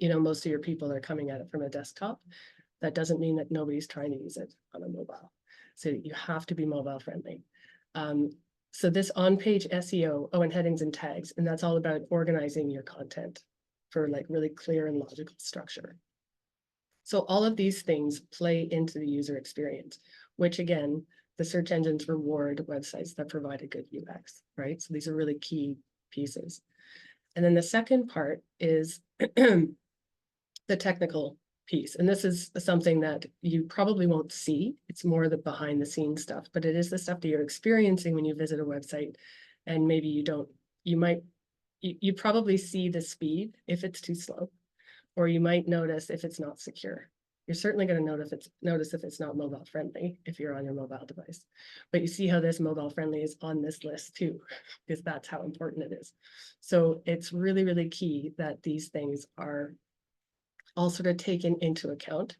most of your people are coming at it from a desktop, that doesn't mean that nobody's trying to use it on a mobile. So you have to be mobile friendly. So this on-page SEO, and headings and tags, and that's all about organizing your content for like really clear and logical structure. So all of these things play into the user experience, which again, the search engines reward websites that provide a good UX, right? So these are really key pieces. And then the second part is the technical piece. And this is something that you probably won't see. It's more the behind the scenes stuff, but it is the stuff that you're experiencing when you visit a website. And maybe you probably see the speed if it's too slow, or you might notice if it's not secure. You're certainly going to notice if it's not mobile friendly if you're on your mobile device. But you see how this mobile friendly is on this list too, because that's how important it is. So it's really, really key that these things are all sort of taken into account.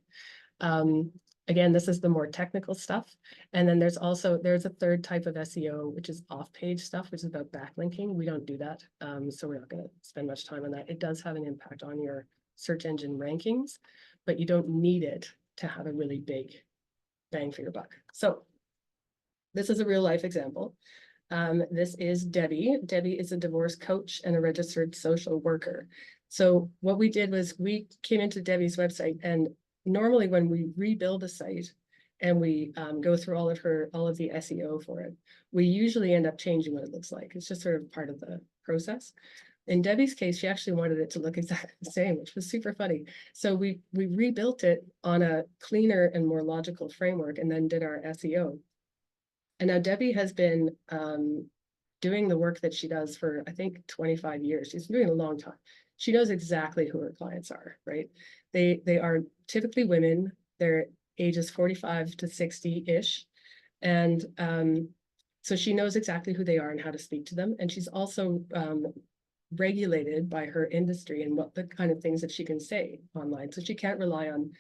Again, this is the more technical stuff. And then there's a third type of SEO, which is off-page stuff, which is about backlinking. We don't do that. So we're not going to spend much time on that. It does have an impact on your search engine rankings, but you don't need it to have a really big bang for your buck. So this is a real life example. This is Debbie. Debbie is a divorce coach and a registered social worker. So what we did was we came into Debbie's website, and normally when we rebuild a site and we go through all of the SEO for it, we usually end up changing what it looks like. It's just sort of part of the process. In Debbie's case, she actually wanted it to look exactly the same, which was super funny. So we rebuilt it on a cleaner and more logical framework and then did our SEO. And now Debbie has been doing the work that she does for, I think, 25 years. She's been doing it a long time. She knows exactly who her clients are, right? They are typically women. They're ages 45 to 60-ish. And so she knows exactly who they are and how to speak to them. And she's also regulated by her industry and what the kind of things that she can say online. So she can't rely on,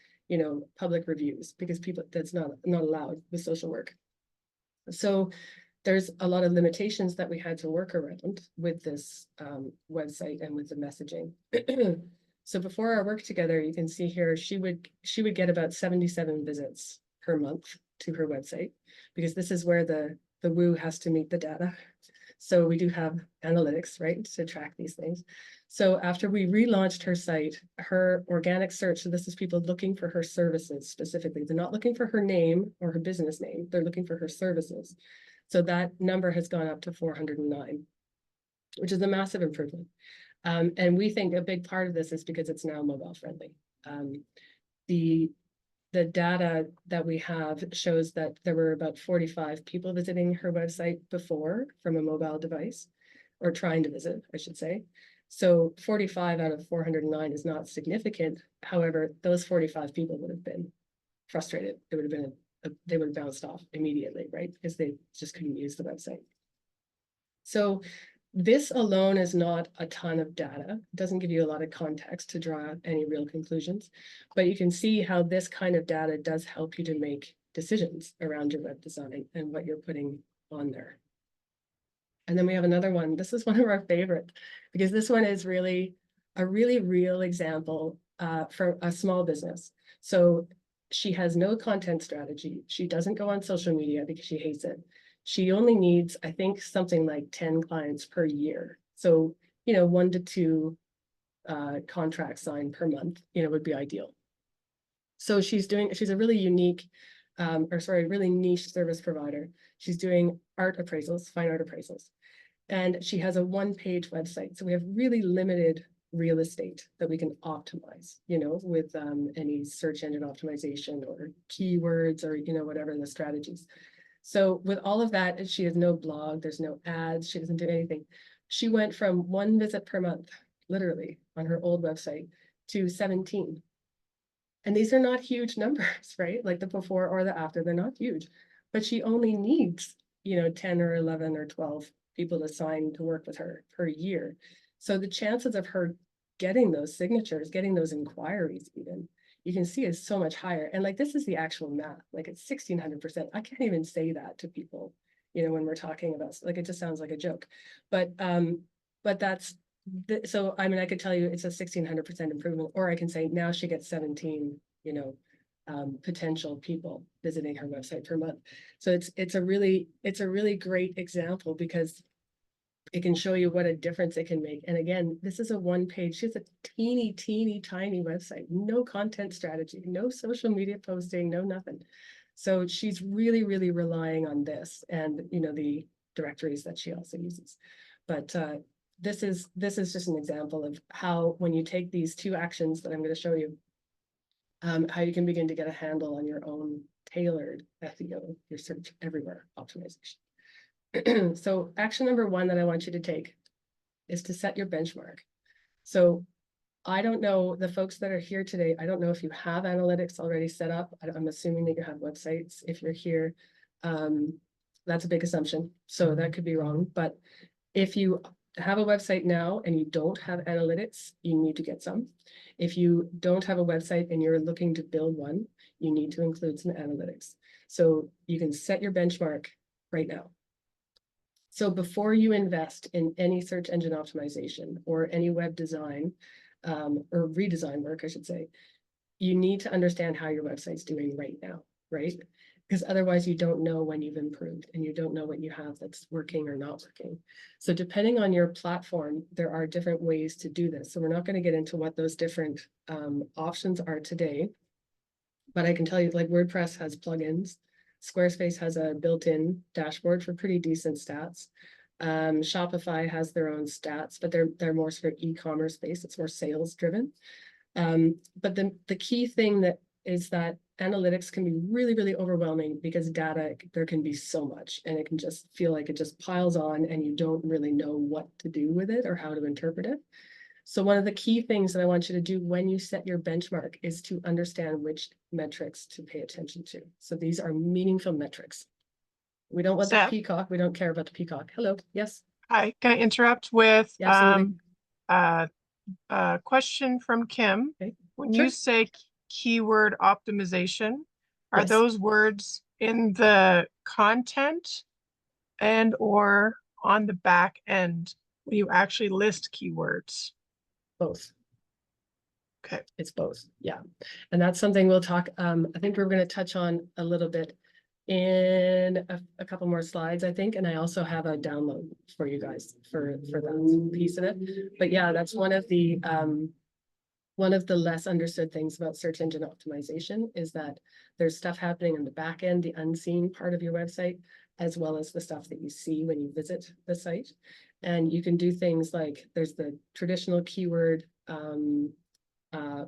public reviews, because that's not allowed with social work. So there's a lot of limitations that we had to work around with this website and with the messaging. So before our work together, you can see here, she would get about 77 visits per month to her website, because this is where the woo has to meet the data. So we do have analytics, right, to track these things. So after we relaunched her site, her organic search, so this is people looking for her services specifically. They're not looking for her name or her business name. They're looking for her services. So that number has gone up to 409, which is a massive improvement. And we think a big part of this is because it's now mobile friendly. The data that we have shows that there were about 45 people visiting her website before from a mobile device, or trying to visit, I should say. So 45 out of 409 is not significant. However, those 45 people would have been frustrated. It would have been they would have bounced off immediately, right? Because they just couldn't use the website. So this alone is not a ton of data. It doesn't give you a lot of context to draw any real conclusions, but you can see how this kind of data does help you to make decisions around your web design and what you're putting on there. And then we have another one. This is one of our favorite, because this one is really a really real example for a small business. So she has no content strategy. She doesn't go on social media because she hates it. She only needs, I think, something like 10 clients per year. So, you know, 1 to 2 contracts signed per month, you know, would be ideal. So she's a really unique, really niche service provider. She's doing art appraisals, fine art appraisals. And she has a 1-page website. So we have really limited real estate that we can optimize, you know, with any search engine optimization or keywords or, you know, whatever the strategies. So with all of that, she has no blog, there's no ads, she doesn't do anything. She went from 1 visit per month, literally, on her old website to 17. And these are not huge numbers, right? Like the before or the after, they're not huge. But she only needs, you know, 10 or 11 or 12 people to sign to work with her per year. So the chances of her getting those signatures, getting those inquiries even, you can see is so much higher. And like, this is the actual math, like it's 1,600%. I can't even say that to people, you know, when we're talking about, like, it just sounds like a joke, but that's, so, I mean, I could tell you it's a 1,600% improvement, or I can say now she gets 17, you know, potential people visiting her website per month. So it's a really great example, because it can show you what a difference it can make. And again, this is a 1-page, she has a teeny tiny website, no content strategy, no social media posting, no nothing. So she's really relying on this and, you know, the directories that she also uses. But this is just an example of how, when you take these 2 actions that I'm going to show you, how you can begin to get a handle on your own tailored SEO, your search everywhere optimization. So action number 1 that I want you to take is to set your benchmark. So I don't know, the folks that are here today, I don't know if you have analytics already set up. I'm assuming that you have websites. If you're here, that's a big assumption. So that could be wrong. But if you have a website now and you don't have analytics, you need to get some. If you don't have a website and you're looking to build one, you need to include some analytics. So you can set your benchmark right now. So before you invest in any search engine optimization or any web design or redesign work, I should say, you need to understand how your website's doing right now, right? Because otherwise you don't know when you've improved and you don't know what you have that's working or not working. So depending on your platform, there are different ways to do this. So we're not going to get into what those different options are today, but I can tell you, like, WordPress has plugins. Squarespace has a built-in dashboard for pretty decent stats. Shopify has their own stats, but they're more sort of e-commerce based. It's more sales driven. But the key thing that is that analytics can be really overwhelming, because data, there can be so much, and it can just feel like it just piles on and you don't really know what to do with it or how to interpret it. So one of the key things that I want you to do when you set your benchmark is to understand which metrics to pay attention to. So these are meaningful metrics. We don't want the peacock. We don't care about the peacock. Hello. Yes. Hi, can I interrupt with Absolutely. a question from Kim? Okay. When Sure. you say keyword optimization, are Yes. those words in the content and or on the back end when you actually list keywords? Both. Okay. It's both. Yeah. And that's something we'll talk, I think we're going to touch on a little bit in a couple more slides, I think. And I also have a download for you guys for that piece of it. But yeah, that's one of the less understood things about search engine optimization, is that there's stuff happening in the back end, the unseen part of your website, as well as the stuff that you see when you visit the site. And you can do things like, there's the traditional keyword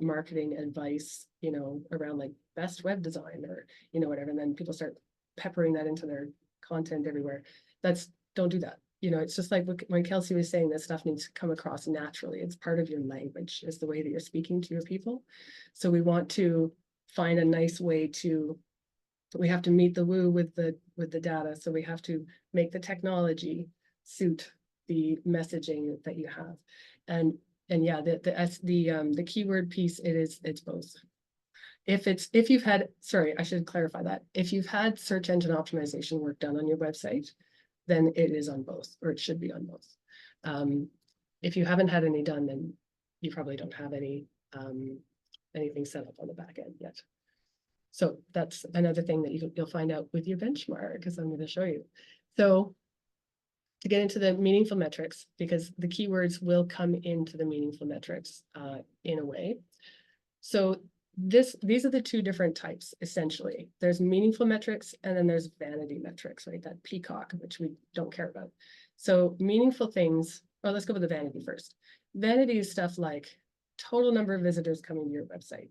marketing advice, you know, around like best web design or, you know, whatever. And then people start peppering that into their content everywhere. Don't do that. You know, it's just like when Kelsey was saying, this stuff needs to come across naturally. It's part of your language, is the way that you're speaking to your people. So we want to find a nice way to We have to meet the woo with the data. So we have to make the technology suit the messaging that you have. And yeah, the keyword piece, it's both. If you've had, sorry, I should clarify that. If you've had search engine optimization work done on your website, then it is on both, or it should be on both. If you haven't had any done, then you probably don't have any anything set up on the back end yet. So that's another thing that you'll find out with your benchmark, because I'm going to show you. So to get into the meaningful metrics, because the keywords will come into the meaningful metrics in a way. So these are the two different types, essentially. There's meaningful metrics, and then there's vanity metrics, right? That peacock, which we don't care about. So meaningful things, well, let's go with the vanity first. Vanity is stuff like total number of visitors coming to your website.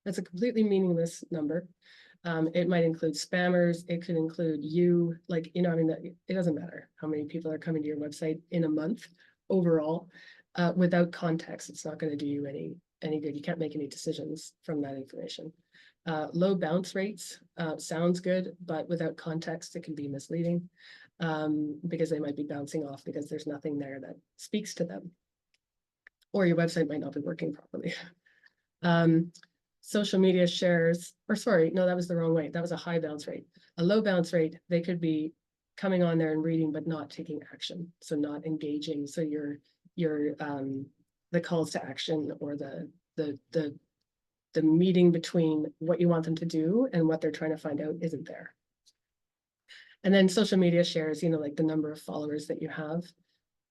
That's a completely meaningless number. It might include spammers. It could include you, like, you know, I mean, it doesn't matter how many people are coming to your website in a month overall. Without context, it's not going to do you any good. You can't make any decisions from that information. Low bounce rates sounds good, but without context, it can be misleading because they might be bouncing off because there's nothing there that speaks to them. Or your website might not be working properly. Social media shares, or sorry, no, that was the wrong way. That was a high bounce rate. A low bounce rate, they could be coming on there and reading, but not taking action. So not engaging. So the calls to action or the meeting between what you want them to do and what they're trying to find out isn't there. And then social media shares, you know, like the number of followers that you have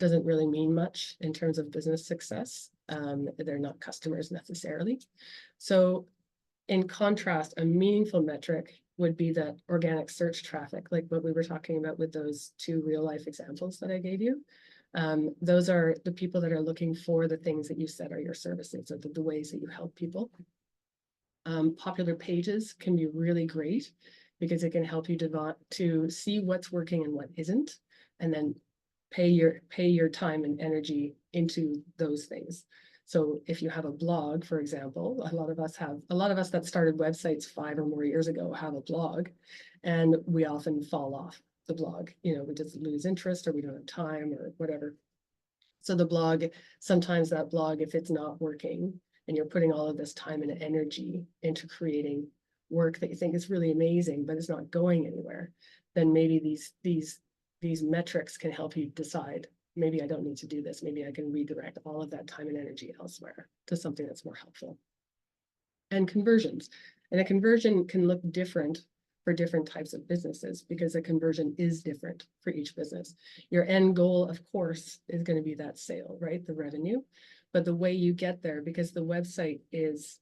doesn't really mean much in terms of business success. They're not customers necessarily. So in contrast, a meaningful metric would be that organic search traffic, like what we were talking about with those two real life examples that I gave you. Those are the people that are looking for the things that you said are your services, or the ways that you help people. Popular pages can be really great because it can help you to see what's working and what isn't, and then pay your time and energy into those things. So if you have a blog, for example, a lot of us that started websites 5 or more years ago have a blog, and we often fall off the blog. You know, we just lose interest, or we don't have time, or whatever. So the blog, sometimes that blog, if it's not working and you're putting all of this time and energy into creating work that you think is really amazing, but it's not going anywhere, then maybe these metrics can help you decide, maybe I don't need to do this. Maybe I can redirect all of that time and energy elsewhere to something that's more helpful. And conversions. And a conversion can look different for different types of businesses because a conversion is different for each business. Your end goal, of course, is going to be that sale, right? The revenue. But the way you get there, because the website is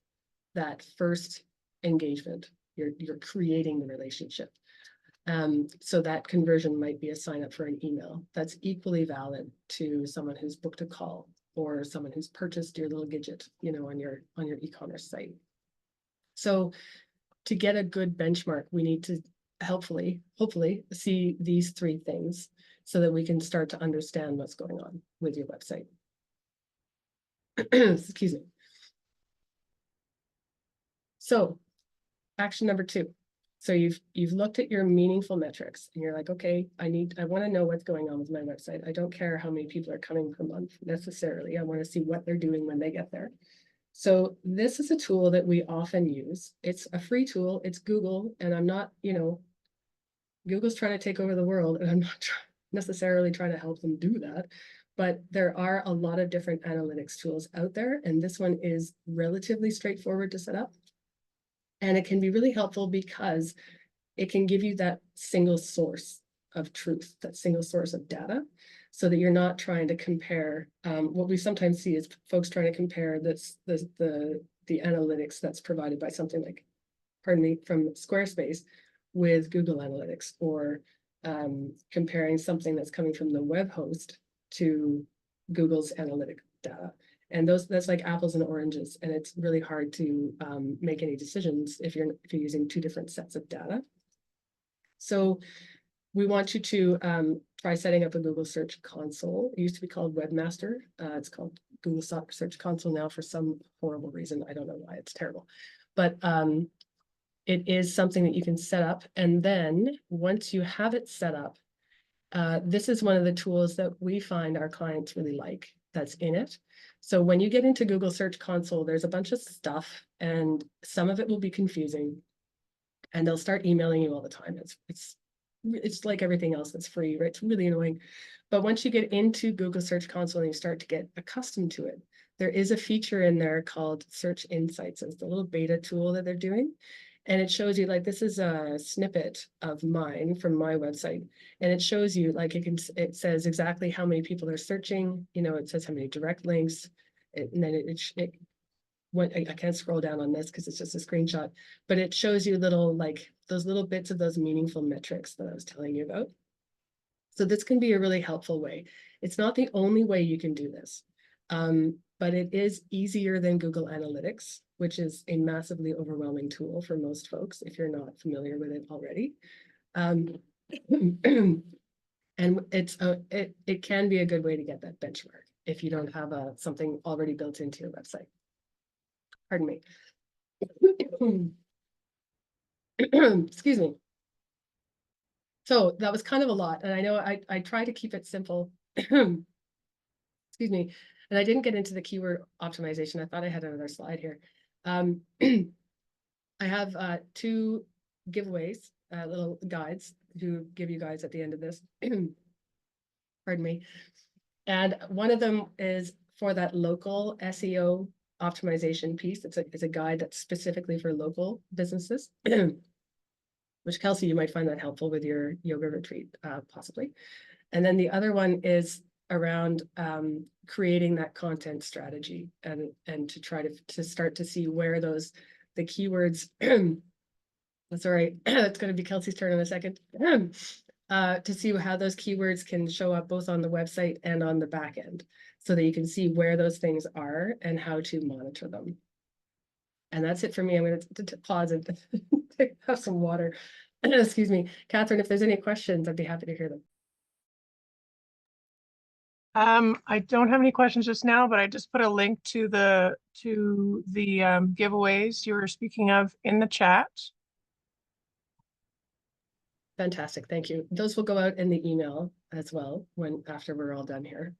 that first engagement, you're creating the relationship. So that conversion might be a sign up for an email. That's equally valid to someone who's booked a call or someone who's purchased your little widget, you know, on your e-commerce site. So to get a good benchmark, we need to hopefully see these 3 things so that we can start to understand what's going on with your website. Excuse me. So action number 2. So you've looked at your meaningful metrics and you're like, okay, I want to know what's going on with my website. I don't care how many people are coming per month necessarily. I want to see what they're doing when they get there. So this is a tool that we often use. It's a free tool. It's Google, and I'm not, you know, Google's trying to take over the world, and I'm not necessarily trying to help them do that. But there are a lot of different analytics tools out there, and this one is relatively straightforward to set up. And it can be really helpful because it can give you that single source of truth, that single source of data, so that you're not trying to compare. What we sometimes see is folks trying to compare the analytics that's provided by something like, pardon me, from Squarespace with Google Analytics, or comparing something that's coming from the web host to Google's analytic data. And that's like apples and oranges, and it's really hard to make any decisions if you're using 2 different sets of data. So we want you to try setting up a Google Search Console. It used to be called Webmaster. It's called Google Search Console now for some horrible reason. I don't know why, it's terrible. But it is something that you can set up. And then once you have it set up, this is one of the tools that we find our clients really like that's in it. So when you get into Google Search Console, there's a bunch of stuff, and some of it will be confusing, and they'll start emailing you all the time. It's like everything else that's free, right? It's really annoying. But once you get into Google Search Console and you start to get accustomed to it, there is a feature in there called Search Insights. It's the little beta tool that they're doing. And it shows you, like, this is a snippet of mine from my website. And it shows you, like, it says exactly how many people are searching, you know, it says how many direct links, and then I can't scroll down on this because it's just a screenshot, but it shows you little, like, those little bits of those meaningful metrics that I was telling you about. So this can be a really helpful way. It's not the only way you can do this, but it is easier than Google Analytics, which is a massively overwhelming tool for most folks if you're not familiar with it already. And it can be a good way to get that benchmark if you don't have something already built into your website. Pardon me. Excuse me. So that was kind of a lot, and I know I try to keep it simple. Excuse me. And I didn't get into the keyword optimization. I thought I had another slide here. I have 2 giveaways, little guides to give you guys at the end of this. Pardon me. And one of them is for that local SEO optimization piece. It's a guide that's specifically for local businesses, which, Kelsey, you might find that helpful with your yoga retreat, possibly. And then the other one is around creating that content strategy and to try to start to see where the keywords that's all right. It's going to be Kelsey's turn in a second. To see how those keywords can show up both on the website and on the back end, so that you can see where those things are and how to monitor them. And that's it for me. I'm going to pause and have some water. Excuse me. Catherine, if there's any questions, I'd be happy to hear them. I don't have any questions just now, but I just put a link to the giveaways you were speaking of in the chat. Fantastic, thank you. Those will go out in the email as well after we're all done here.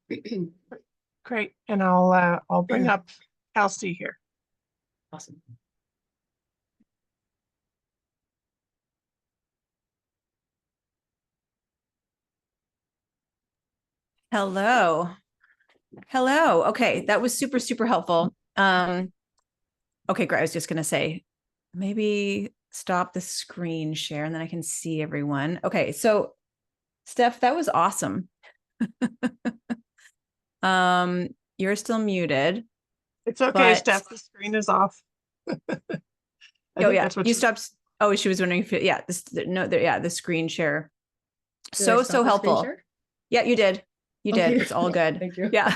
Great, and I'll bring up Kelsey here. Awesome. Hello. Okay, that was super, super helpful. Okay, great. I was just going to say, maybe stop the screen share and then I can see everyone. Okay, so Steph, that was awesome. You're still muted. It's okay, Steph, the screen is off. Oh yeah, you stopped. Oh, she was wondering if the screen share. So helpful. Yeah, you did. You did. It's all good. Thank you. Yeah.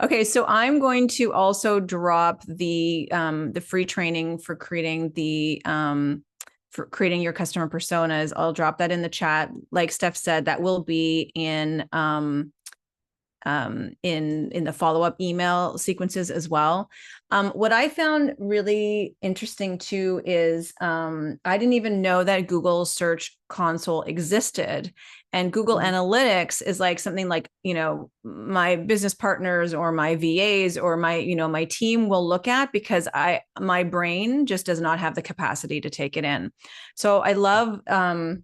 Okay, so I'm going to also drop the free training for creating your customer personas. I'll drop that in the chat. Like Steph said, that will be in the follow-up email sequences as well. What I found really interesting too is I didn't even know that Google Search Console existed. And Google Analytics is like something like, you know, my business partners or my VAs or my team will look at, because my brain just does not have the capacity to take it in. So I love the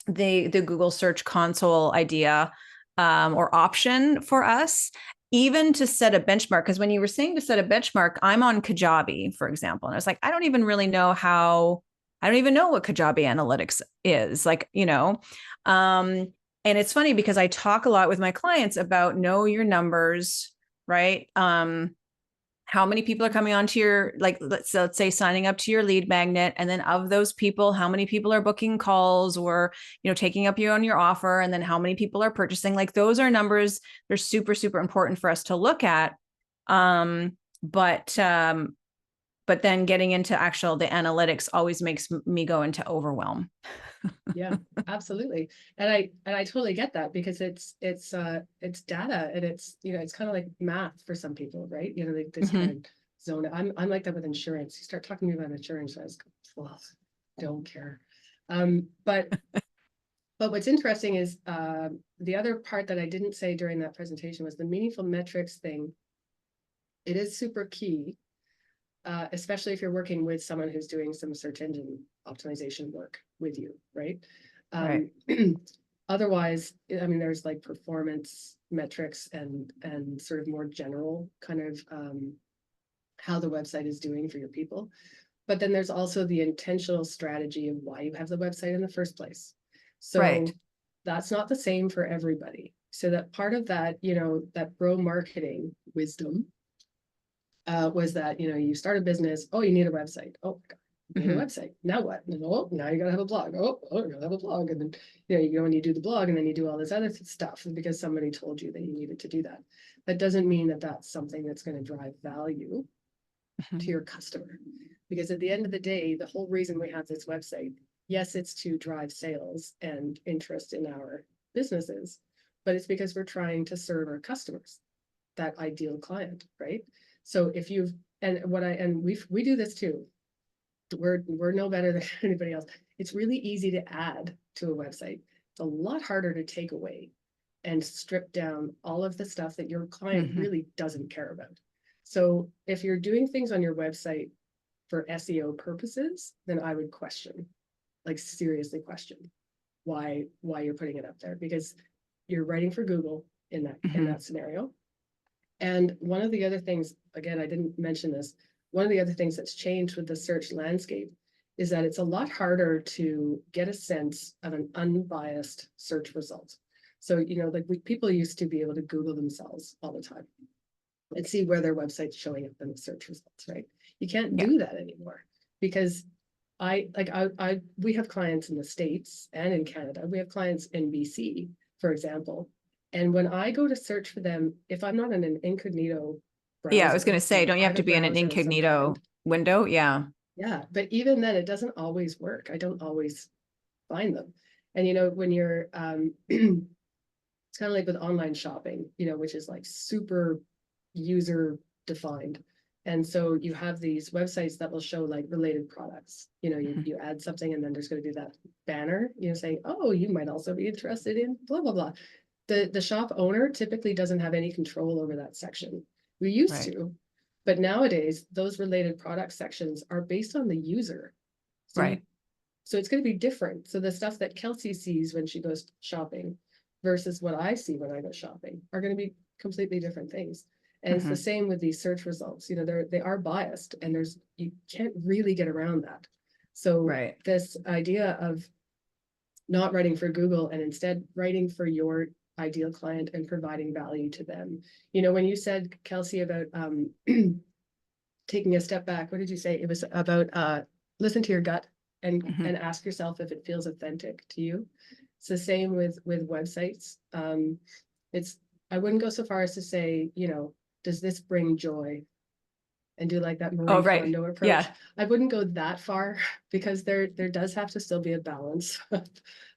Google Search Console idea or option for us, even to set a benchmark. Because when you were saying to set a benchmark, I'm on Kajabi, for example. And I was like, I don't even know what Kajabi Analytics is, like, you know. And it's funny because I talk a lot with my clients about know your numbers, right? How many people are coming onto your, like, let's say signing up to your lead magnet. And then of those people, how many people are booking calls or, you know, taking up you on your offer? And then how many people are purchasing? Like, those are numbers. They're super, super important for us to look at. But then getting into the analytics always makes me go into overwhelm. Yeah, absolutely. And I totally get that, because it's data, and it's, you know, it's kind of like math for some people, right? You know, they just kind of zone it. I'm like that with insurance. You start talking to me about insurance, I was well, don't care. But what's interesting is the other part that I didn't say during that presentation was the meaningful metrics thing. It is super key, especially if you're working with someone who's doing some search engine optimization work with you, right? Right. Otherwise, I mean, there's like performance metrics and sort of more general kind of how the website is doing for your people. But then there's also the intentional strategy of why you have the website in the first place. So Right. that's not the same for everybody. So that part of that, you know, that bro marketing wisdom was that, you know, you start a business, oh, you need a website. Oh, you need a website. Now what? Oh, now you gotta have a blog. Oh, you gotta have a blog. And then, you know, you go and you do the blog and then you do all this other stuff because somebody told you that you needed to do that. That doesn't mean that that's something that's going to drive value to your customer. Because at the end of the day, the whole reason we have this website, yes, it's to drive sales and interest in our businesses, but it's because we're trying to serve our customers, that ideal client, right? So if you've, and we do this too. We're no better than anybody else. It's really easy to add to a website. It's a lot harder to take away and strip down all of the stuff that your client really doesn't care about. So if you're doing things on your website for SEO purposes, then I would question, like seriously question why you're putting it up there, because you're writing for Google in that scenario. And one of the other things, again, I didn't mention this, one of the other things that's changed with the search landscape is that it's a lot harder to get a sense of an unbiased search result. So, you know, like people used to be able to Google themselves all the time and see where their website's showing up in the search results, right? You can't do that anymore because we have clients in the States and in Canada. We have clients in BC, for example. And when I go to search for them, if I'm not in an incognito browser, yeah, I was going to say, don't you have to be in an incognito window? Yeah. Yeah, but even then, it doesn't always work. I don't always find them. And, you know, when you're, it's kind of like with online shopping, you know, which is like super user defined. And so you have these websites that will show like related products. You know, you add something and then there's going to be that banner, you know, saying, oh, you might also be interested in blah, blah, blah. The shop owner typically doesn't have any control over that section. We used to, but nowadays those related product sections are based on the user. So so it's going to be different. So the stuff that Kelsey sees when she goes shopping versus what I see when I go shopping are going to be completely different things. And it's the same with these search results. You know, they are biased and you can't really get around that. So this idea of not writing for Google and instead writing for your ideal client and providing value to them. You know, when you said, Kelsey, about taking a step back, what did you say? It was about listen to your gut and ask yourself if it feels authentic to you. It's the same with websites. I wouldn't go so far as to say, you know, does this bring joy? And do like that Marie Kondo approach. Yeah. I wouldn't go that far because there does have to still be a balance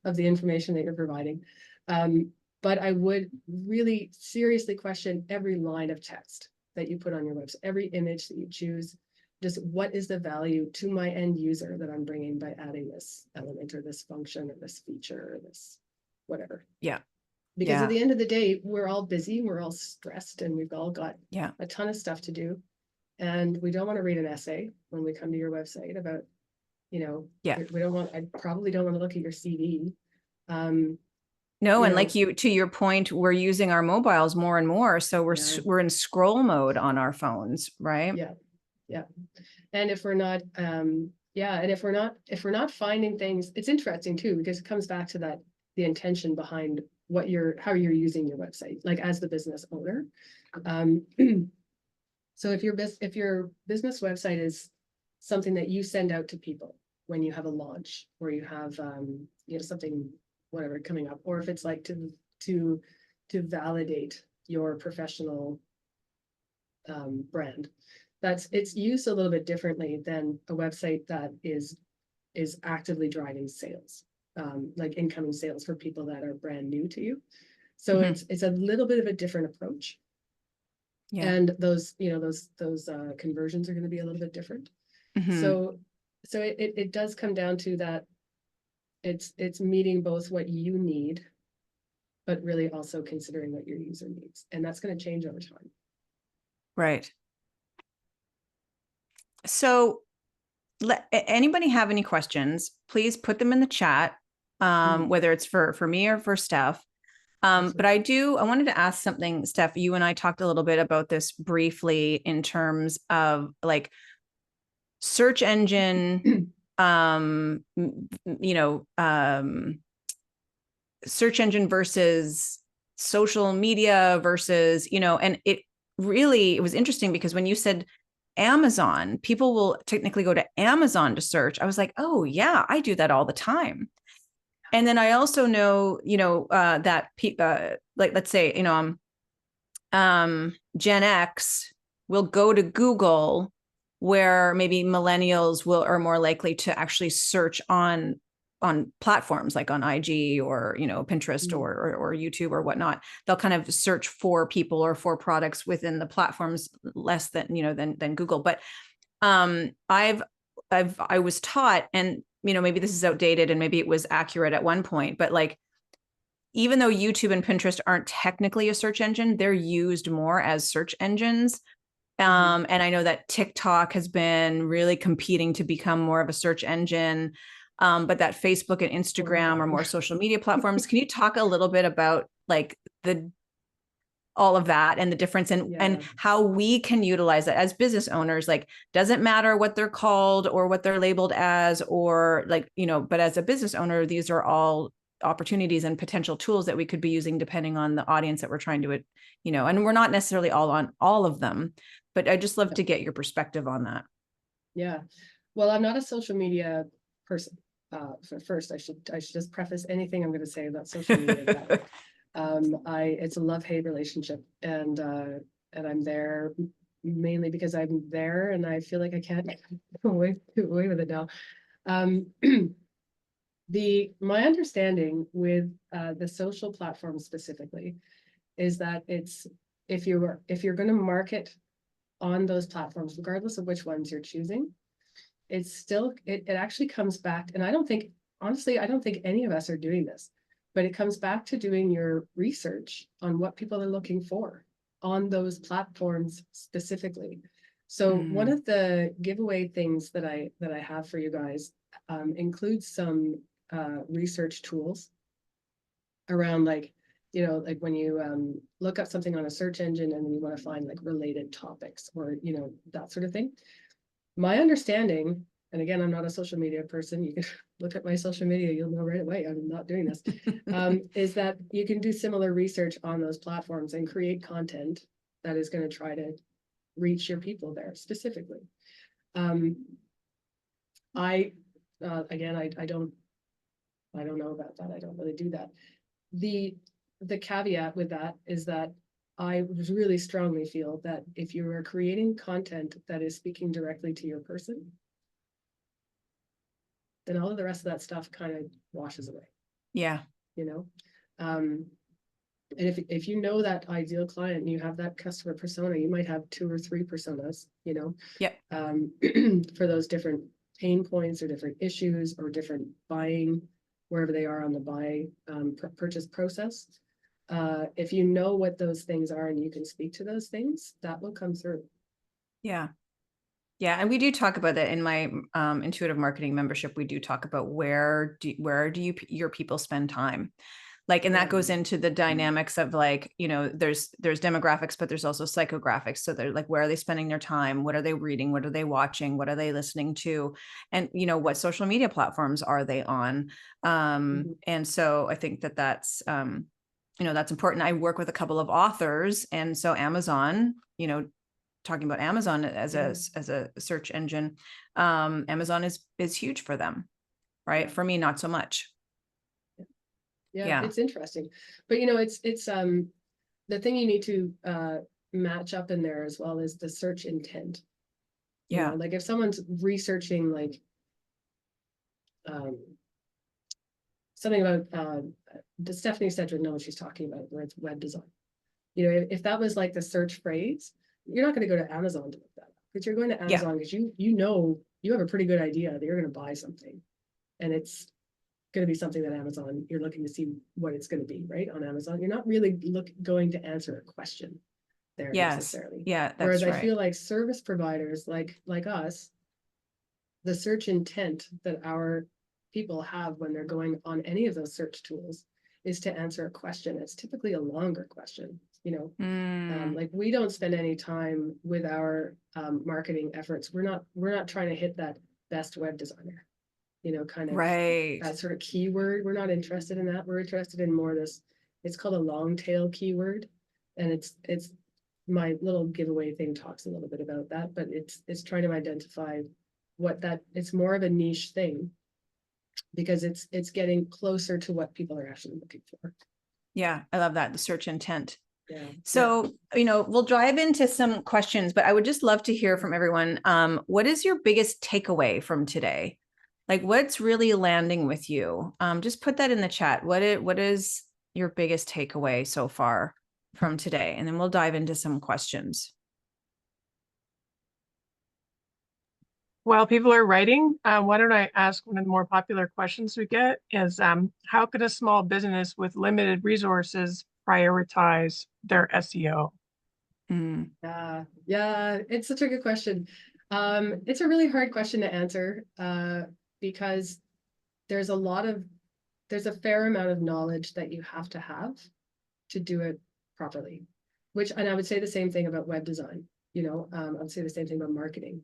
of the information that you're providing. But I would really seriously question every line of text that you put on your website, every image that you choose. Just what is the value to my end user that I'm bringing by adding this element or this function or this feature or this whatever. Yeah. Because at the end of the day, we're all busy, we're all stressed, and we've all got a ton of stuff to do. And we don't want to read an essay when we come to your website about, you know, I probably don't want to look at your CV. No, and like to your point, we're using our mobiles more and more. So we're in scroll mode on our phones, right? Yeah. And if we're not, and if we're not finding things, it's interesting too, because it comes back to the intention behind how you're using your website, like as the business owner. So if your business website is something that you send out to people when you have a launch or you have you know, something whatever coming up, or if it's like to validate your professional brand, it's used a little bit differently than a website that is actively driving sales, like incoming sales for people that are brand new to you. So it's a little bit of a different approach. And those, you know, those conversions are going to be a little bit different. So So it does come down to that. It's meeting both what you need, but really also considering what your user needs. And that's going to change over time. Right. So anybody have any questions, please put them in the chat, whether it's for me or for Steph. But I wanted to ask something, Steph. You and I talked a little bit about this briefly in terms of like search engine, search engine versus social media versus, and it was interesting because when you said Amazon, people will technically go to Amazon to search. I was like, oh yeah, I do that all the time. And then I also know, that like, let's say, Gen X will go to Google, where maybe millennials are more likely to actually search on platforms like on IG or, Pinterest or YouTube or whatnot. They'll kind of search for people or for products within the platforms less than, than Google. But I was taught, and, maybe this is outdated and maybe it was accurate at one point, but like, even though YouTube and Pinterest aren't technically a search engine, they're used more as search engines. And I know that TikTok has been really competing to become more of a search engine. But that Facebook and Instagram are more social media platforms. Can you talk a little bit about like all of that and the difference and how we can utilize it as business owners? Like, doesn't matter what they're called or what they're labeled as, or like, but as a business owner, these are all opportunities and potential tools that we could be using depending on the audience that we're trying to, and we're not necessarily all on all of them, but I just love to get your perspective on that. Yeah. Well, I'm not a social media person. First, I should just preface anything I'm going to say about social media. It's a love-hate relationship, and I'm there mainly because I'm there, and I feel like I can't get away with it now. My understanding with the social platforms specifically is that if you're going to market on those platforms, regardless of which ones you're choosing, it actually comes back, and I don't think any of us are doing this, but it comes back to doing your research on what people are looking for on those platforms specifically. So one of the giveaway things that I have for you guys includes some research tools around, like, like when you look up something on a search engine and you want to find like related topics or, that sort of thing. My understanding, and again, I'm not a social media person, you can look at my social media, you'll know right away I'm not doing this, is that you can do similar research on those platforms and create content that is going to try to reach your people there specifically. I don't know about that. I don't really do that. The caveat with that is that I really strongly feel that if you are creating content that is speaking directly to your person, then all of the rest of that stuff kind of washes away. Yeah. And if you know that ideal client and you have that customer persona, you might have 2 or 3 personas, for those different pain points or different issues or different buying, wherever they are on the purchase process. If you know what those things are and you can speak to those things, that will come through. Yeah. Yeah. And we do talk about that in my intuitive marketing membership. We do talk about where do your people spend time? Like, and that goes into the dynamics of like, there's demographics, but there's also psychographics. So they're like, where are they spending their time? What are they reading? What are they watching? What are they listening to? And, what social media platforms are they on? And so I think that's, that's important. I work with a couple of authors. And so Amazon, talking about Amazon as a search engine, Amazon is huge for them, right? For me, not so much. Yeah, it's interesting, but it's the thing you need to match up in there as well is the search intent. Like if someone's researching like something about Stephanie Sedgwick knows what she's talking about, where it's web design. If that was like the search phrase, you're not going to go to Amazon to look that up, because you're going to Amazon because you know you have a pretty good idea that you're going to buy something, and it's going to be something that Amazon, you're looking to see what it's going to be, right? On Amazon, you're not really going to answer a question there necessarily. Yeah, that's Whereas right. I feel like service providers like us, the search intent that our people have when they're going on any of those search tools is to answer a question. It's typically a longer question, you know. Like we don't spend any time with our marketing efforts. We're not trying to hit that best web designer, you know, kind of that sort of keyword. We're not interested in that. We're interested in more this, it's called a long tail keyword. And it's my little giveaway thing talks a little bit about that, but it's trying to identify what that, it's more of a niche thing because it's getting closer to what people are actually looking for. Yeah, I love that, the search intent. Yeah. So, you know, we'll dive into some questions, but I would just love to hear from everyone. What is your biggest takeaway from today? Like what's really landing with you? Just put that in the chat. What is your biggest takeaway so far from today? And then we'll dive into some questions. While people are writing, why don't I ask one of the more popular questions we get is, how could a small business with limited resources prioritize their SEO? Yeah, it's such a good question. It's a really hard question to answer because there's a fair amount of knowledge that you have to do it properly, and I would say the same thing about web design. You know, I would say the same thing about marketing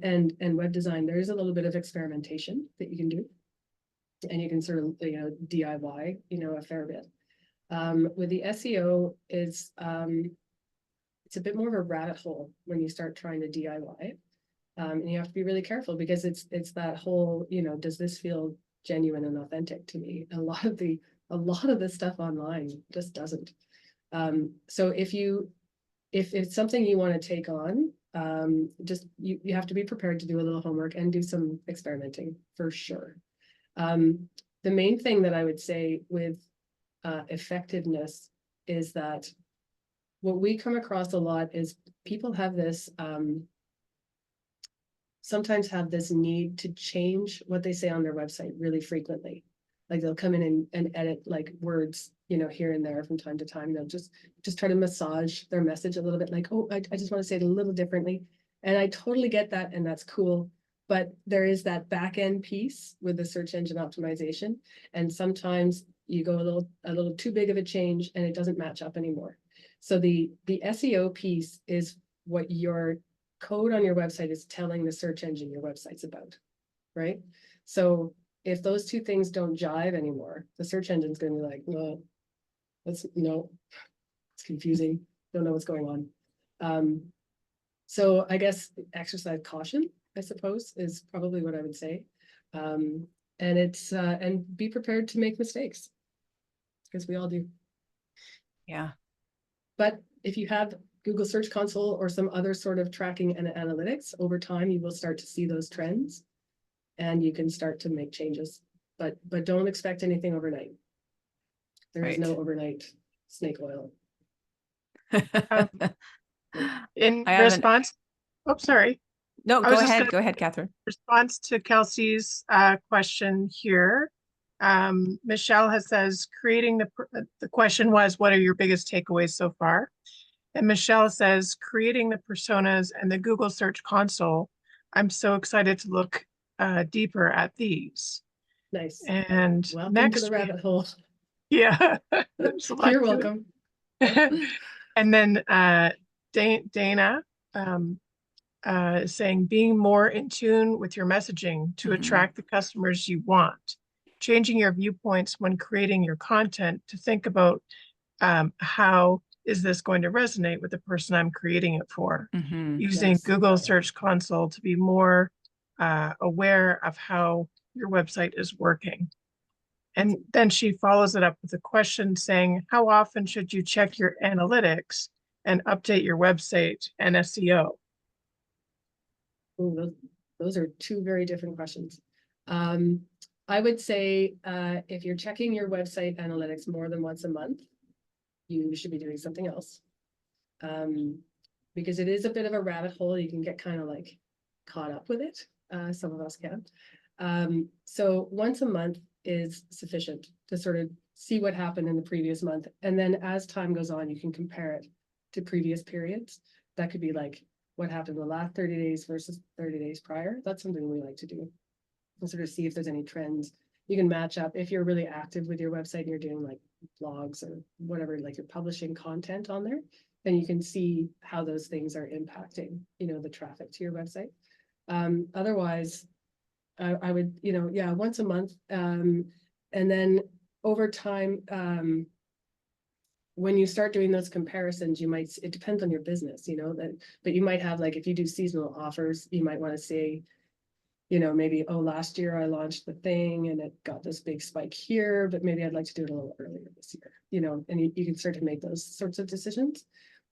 and web design. There's a little bit of experimentation that you can do, and you can sort of, you know, DIY, you know, a fair bit. With the SEO, it's a bit more of a rabbit hole when you start trying to DIY. And you have to be really careful because it's that whole, you know, does this feel genuine and authentic to me? A lot of the stuff online just doesn't. So if it's something you want to take on, just you have to be prepared to do a little homework and do some experimenting for sure. The main thing that I would say with effectiveness is that what we come across a lot is people have this sometimes have this need to change what they say on their website really frequently. Like they'll come in and edit like words, you know, here and there from time to time. They'll just try to massage their message a little bit, like, oh, I just want to say it a little differently. And I totally get that, and that's cool. But there is that back end piece with the search engine optimization. And sometimes you go a little too big of a change and it doesn't match up anymore. So the SEO piece is what your code on your website is telling the search engine your website's about, right? So if those two things don't jive anymore, the search engine's going to be like, no, it's confusing. Don't know what's going on. So I guess exercise caution, I suppose, is probably what I would say. And be prepared to make mistakes, because we all do. Yeah. But if you have Google Search Console or some other sort of tracking and analytics, over time, you will start to see those trends and you can start to make changes, but don't expect anything overnight. There is no overnight snake oil. In response, sorry. No, go ahead. Go ahead, Catherine. Response to Kelsey's question here. Michelle says, the question was, what are your biggest takeaways so far? And Michelle says, creating the personas and the Google Search Console. I'm so excited to look deeper at these. Nice. And welcome next to the rabbit hole. Yeah. You're welcome. And then Dana saying, being more in tune with your messaging to attract the customers you want, changing your viewpoints when creating your content to think about how is this going to resonate with the person I'm creating it for, using Google Search Console to be more aware of how your website is working. And then she follows it up with a question saying, how often should you check your analytics and update your website and SEO? Ooh, those are two very different questions. I would say if you're checking your website analytics more than once a month, you should be doing something else. Because it is a bit of a rabbit hole. You can get kind of like caught up with it. Some of us can. So once a month is sufficient to sort of see what happened in the previous month. And then as time goes on, you can compare it to previous periods. That could be like what happened the last 30 days versus 30 days prior. That's something we like to do. And sort of see if there's any trends. You can match up if you're really active with your website and you're doing like blogs or whatever, like you're publishing content on there, then you can see how those things are impacting, the traffic to your website. Otherwise, I would, once a month. And then over time, when you start doing those comparisons, it depends on your business, but you might have, like, if you do seasonal offers, you might want to say, maybe, oh, last year I launched the thing and it got this big spike here, but maybe I'd like to do it a little earlier this year, and you can start to make those sorts of decisions,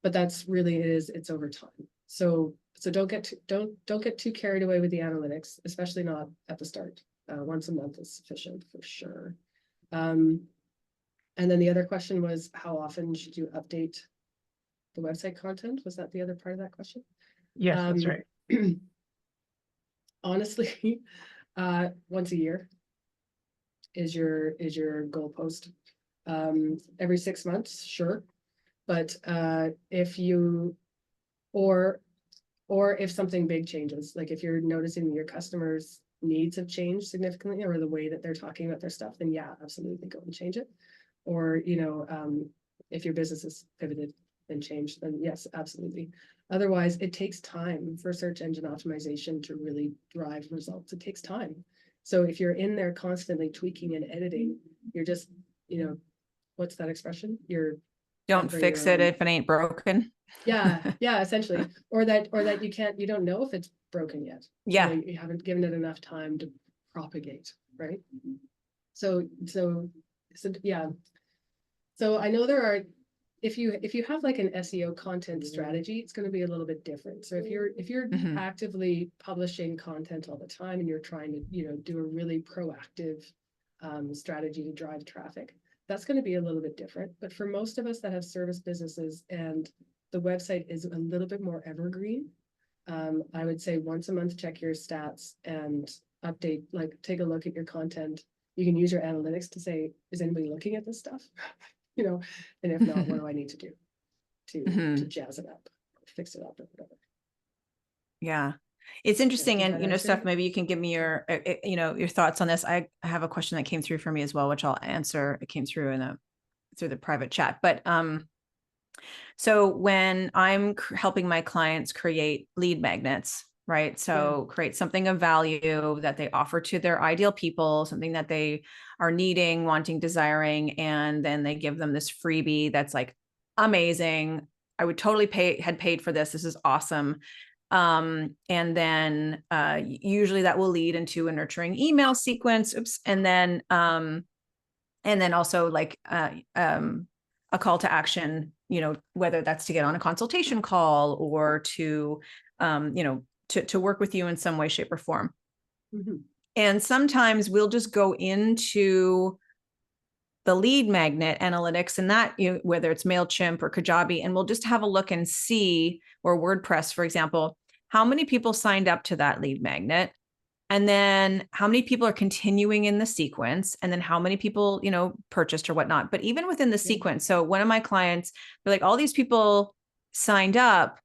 but that's really it's over time. So don't get too carried away with the analytics, especially not at the start. Once a month is sufficient for sure. And then the other question was, how often should you update the website content? Was that the other part of that question? Yes, that's right. Honestly, once a year is your goalpost. Every 6 months, sure. But if you, or if something big changes, like if you're noticing your customers' needs have changed significantly, or the way that they're talking about their stuff, then yeah, absolutely go and change it. Or, if your business is pivoted and changed, then yes, absolutely. Otherwise, it takes time for search engine optimization to really drive results. It takes time. So if you're in there constantly tweaking and editing, you're just, what's that expression? Don't fix it if it ain't broken. Yeah, essentially. Or that you don't know if it's broken yet. Yeah. You haven't given it enough time to propagate, right? So yeah. So I know there are, if you have like an SEO content strategy, it's going to be a little bit different. So if you're actively publishing content all the time and you're trying to, do a really proactive strategy to drive traffic, that's going to be a little bit different. But for most of us that have service businesses and the website is a little bit more evergreen, I would say once a month, check your stats and update, like take a look at your content. You can use your analytics to say, is anybody looking at this stuff? And if not, what do I need to do to jazz it up, or fix it up, or whatever? Yeah. It's interesting. Did And, Steph, maybe you can give me your, your thoughts on this. I have a question that came through for me as well, which I'll answer. It came through through the private chat, but, so when I'm helping my clients create lead magnets, right? So create something of value that they offer to their ideal people, something that they are needing, wanting, desiring, and then they give them this freebie that's like amazing. I would totally had paid for this. This is awesome. And then usually that will lead into a nurturing email sequence. And then also like a call to action, whether that's to get on a consultation call or to, to work with you in some way, shape, or form. Mm-hmm. And sometimes we'll just go into the lead magnet analytics and that, whether it's MailChimp or Kajabi, and we'll just have a look and see, or WordPress, for example, how many people signed up to that lead magnet, and then how many people are continuing in the sequence, and then how many people, purchased or whatnot. But even within the sequence, so one of my clients, they're like, all these people signed up,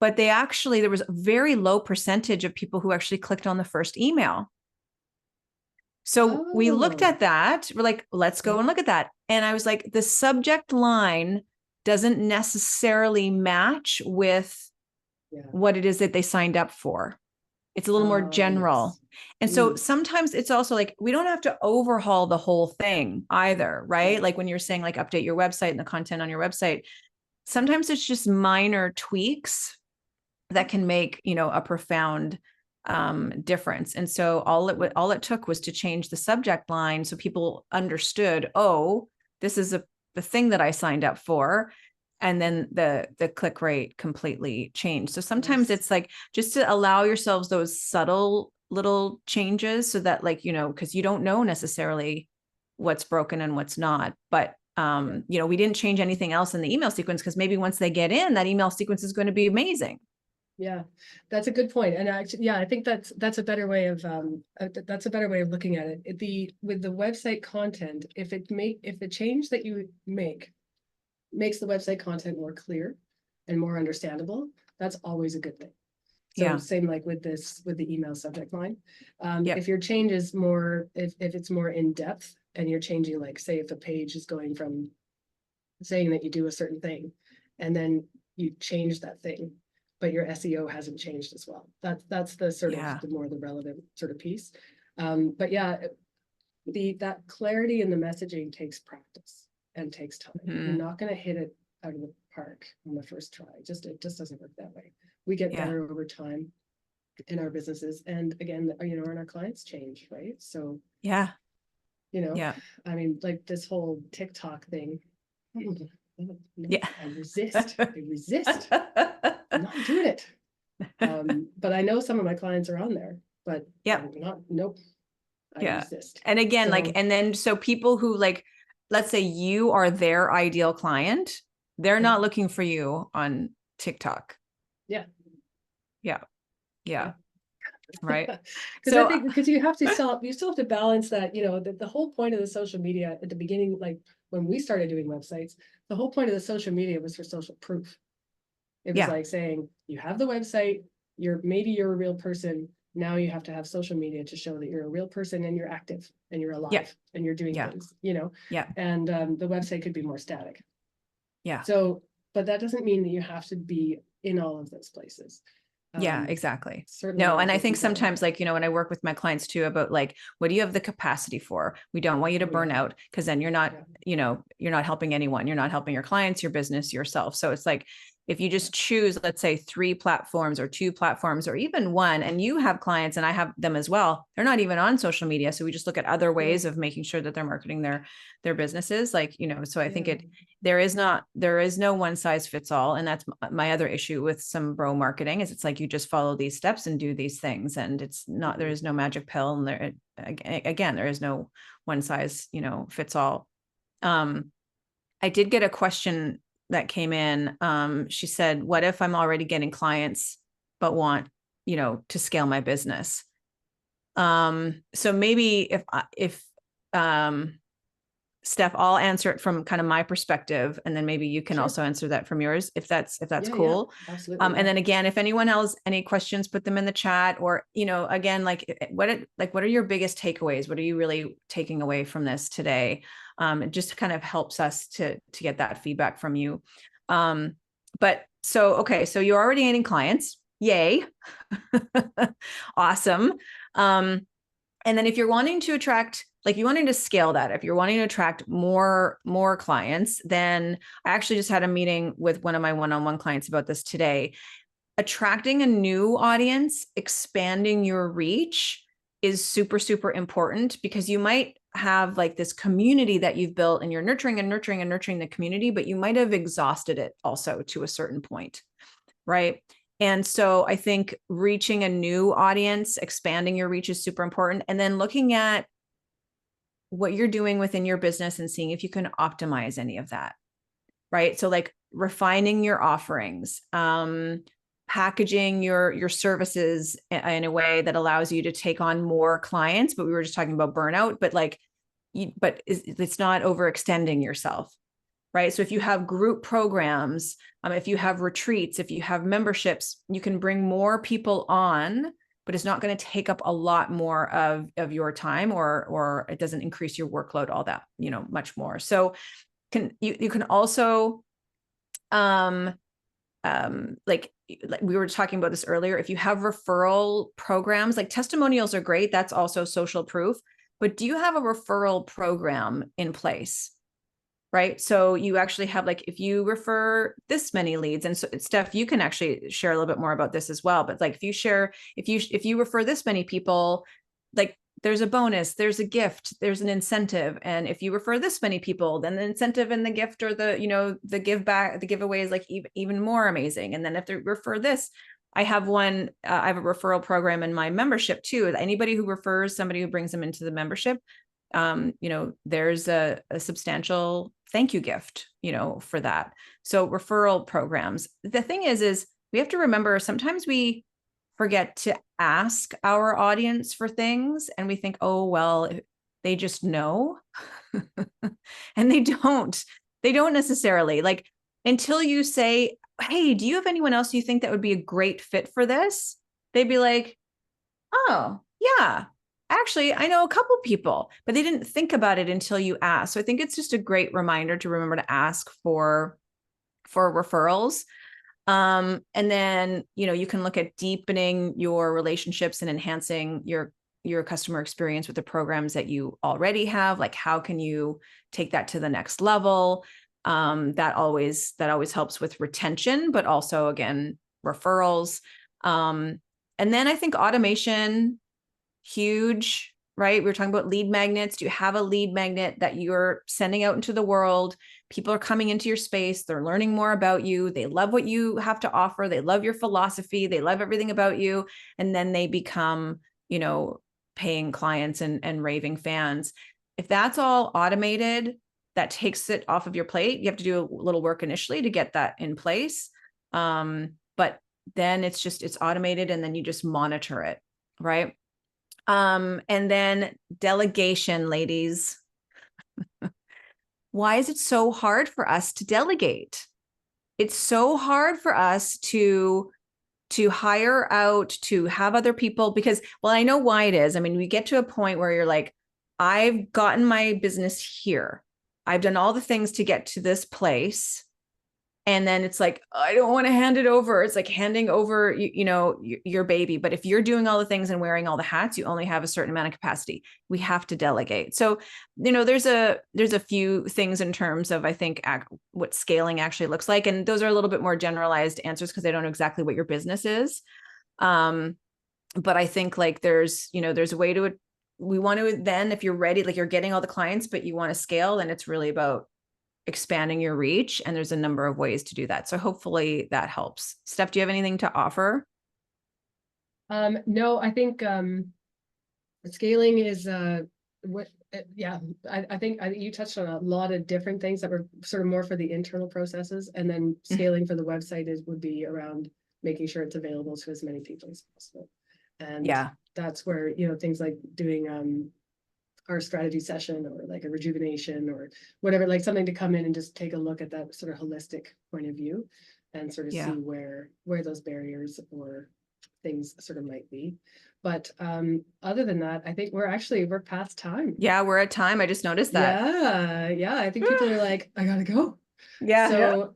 but there was a very low percentage of people who actually clicked on the first email. So we looked at that. We're like, let's go and look at that. And I was like, the subject line doesn't necessarily match with what it is that they signed up for. It's a little more general. Yes. And so sometimes it's also like, we don't have to overhaul the whole thing either, right? Like when you're saying like update your website and the content on your website, sometimes it's just minor tweaks that can make, a profound difference. And so all it took was to change the subject line so people understood, oh, this is the thing that I signed up for. And then the click rate completely changed. So sometimes it's like just to allow yourselves those subtle little changes so that like, because you don't know necessarily what's broken and what's not. But we didn't change anything else in the email sequence because maybe once they get in, that email sequence is going to be amazing. Yeah, that's a good point. And actually, yeah, I think that's a better way of that's a better way of looking at it. With the website content, if the change that you make makes the website content more clear and more understandable, that's always a good thing. So Yeah. same like with the email subject line. Yep. If your change is more, if it's more in depth and you're changing, like say if a page is going from saying that you do a certain thing and then you change that thing, but your SEO hasn't changed as well. That's the sort Yeah. of the more the relevant sort of piece. But yeah, that clarity in the messaging takes practice and takes time. You're not going to hit it out of the park on the first try. It just doesn't work that way. We get better over time in our businesses, and again, you know, and our clients change, right? So Yeah. you know, Yeah. I mean, like this whole TikTok thing. Yeah. I resist. I'm not doing it. But I know some of my clients are on there, but Yeah. nope. I resist. And again, So, like, and then so people who like, let's say you are their ideal client, they're not looking for you on TikTok. Yeah. Yeah. Yeah. Right. Because I think because you still have to balance that, you know, the whole point of the social media at the beginning, like when we started doing websites, the whole point of the social media was for social proof. It was like saying you have the website, maybe you're a real person. Now you have to have social media to show that you're a real person and you're active and you're alive and you're doing things, you know? Yeah. And the website could be more static. Yeah. So, but that doesn't mean that you have to be in all of those places. Yeah, exactly. Certainly. No, and I think sometimes, like, you know, when I work with my clients too about like, what do you have the capacity for? We don't want you to burn out, because then you're not, you know, you're not helping anyone. You're not helping your clients, your business, yourself. So it's like, if you just choose, let's say 3 platforms or 2 platforms or even one, and you have clients and I have them as well, they're not even on social media. So we just look at other ways of making sure that they're marketing their businesses. Like, you know, so I think there is no one size fits all. And that's my other issue with some bro marketing is it's like, you just follow these steps and do these things. And it's not, there is no magic pill. And there is no one size, you know, fits all. I did get a question that came in. She said, what if I'm already getting clients, but want, you know, to scale my business? So maybe if Steph, I'll answer it from kind of my perspective, and then maybe you can also answer that from yours, if that's cool. Yeah, absolutely. And then again, if anyone else any questions, put them in the chat, or, you know, again, like what are your biggest takeaways? What are you really taking away from this today? It just kind of helps us to get that feedback from you. But so, okay, so you're already getting clients. Yay. Awesome. And then if you're wanting to attract, like you wanting to scale that, if you're wanting to attract more clients, then I actually just had a meeting with one of my one-on-one clients about this today. Attracting a new audience, expanding your reach is super, super important, because you might have like this community that you've built and you're nurturing the community, but you might have exhausted it also to a certain point, right? And so I think reaching a new audience, expanding your reach is super important. And then looking at what you're doing within your business and seeing if you can optimize any of that, right? So like refining your offerings, packaging your services in a way that allows you to take on more clients. But we were just talking about burnout, but like, but it's not overextending yourself, right? So if you have group programs, if you have retreats, if you have memberships, you can bring more people on, but it's not going to take up a lot more of your time, or it doesn't increase your workload all that, you know, much more. So you can also, like we were talking about this earlier, if you have referral programs, like testimonials are great. That's also social proof, but do you have a referral program in place? Right. So you actually have, like, if you refer this many leads, and so Steph, you can actually share a little bit more about this as well. But like, if you refer this many people, like there's a bonus, there's a gift, there's an incentive. And if you refer this many people, then the incentive and the gift, or the, you know, the give back, the giveaway is like even more amazing. And then if they refer this, I have a referral program in my membership too. Anybody who refers somebody who brings them into the membership, you know, there's a substantial thank you gift, you know, for that. So referral programs. The thing is we have to remember sometimes we forget to ask our audience for things and we think, oh, well, they just know. And they don't necessarily, like, until you say, hey, do you have anyone else you think that would be a great fit for this? They'd be like, oh, yeah, actually, I know a couple people, but they didn't think about it until you asked. So I think it's just a great reminder to remember to ask for referrals. And then, you can look at deepening your relationships and enhancing your customer experience with the programs that you already have. Like, how can you take that to the next level? That always helps with retention, but also, again, referrals. And then I think automation, huge, right? We were talking about lead magnets. Do you have a lead magnet that you're sending out into the world? People are coming into your space. They're learning more about you. They love what you have to offer. They love your philosophy. They love everything about you. And then they become, paying clients and raving fans. If that's all automated, that takes it off of your plate. You have to do a little work initially to get that in place. But then it's automated, and then you just monitor it, right? And then delegation, ladies. Why is it so hard for us to delegate? It's so hard for us to hire out, to have other people, because, well, I know why it is. I mean, we get to a point where you're like, I've gotten my business here. I've done all the things to get to this place. And then it's like, I don't want to hand it over. It's like handing over, your baby. But if you're doing all the things and wearing all the hats, you only have a certain amount of capacity. We have to delegate. So, there's a few things in terms of, I think, what scaling actually looks like. And those are a little bit more generalized answers because I don't know exactly what your business is. But I think, like, there's a way to, we want to, then if you're ready, like, you're getting all the clients, but you want to scale, then it's really about expanding your reach. And there's a number of ways to do that. So hopefully that helps. Steph, do you have anything to offer? No, I think scaling is I think you touched on a lot of different things that were sort of more for the internal processes, and then scaling for the website would be around making sure it's available to as many people as possible. And that's where, things like doing our strategy session, or like a rejuvenation or whatever, like something to come in and just take a look at that sort of holistic point of view and sort of see where those barriers or things sort of might be. But other than that, I think we're past time. Yeah, we're at time. I just noticed that. Yeah. I think people are like, I gotta go. Yeah. So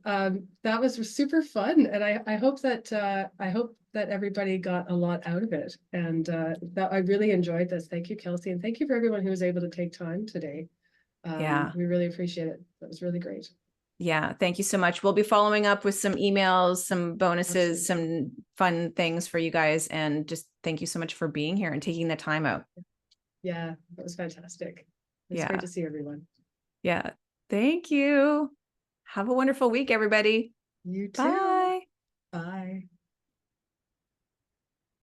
that was super fun. And I hope that everybody got a lot out of it. And that I really enjoyed this. Thank you, Kelsey. And thank you for everyone who was able to take time today. We really appreciate it. That was really great. Yeah. Thank you so much. We'll be following up with some emails, some bonuses, some fun things for you guys. And just thank you so much for being here and taking the time out. Yeah, that was fantastic. It's great to see everyone. Yeah. Thank you. Have a wonderful week, everybody. You too. Bye. Bye.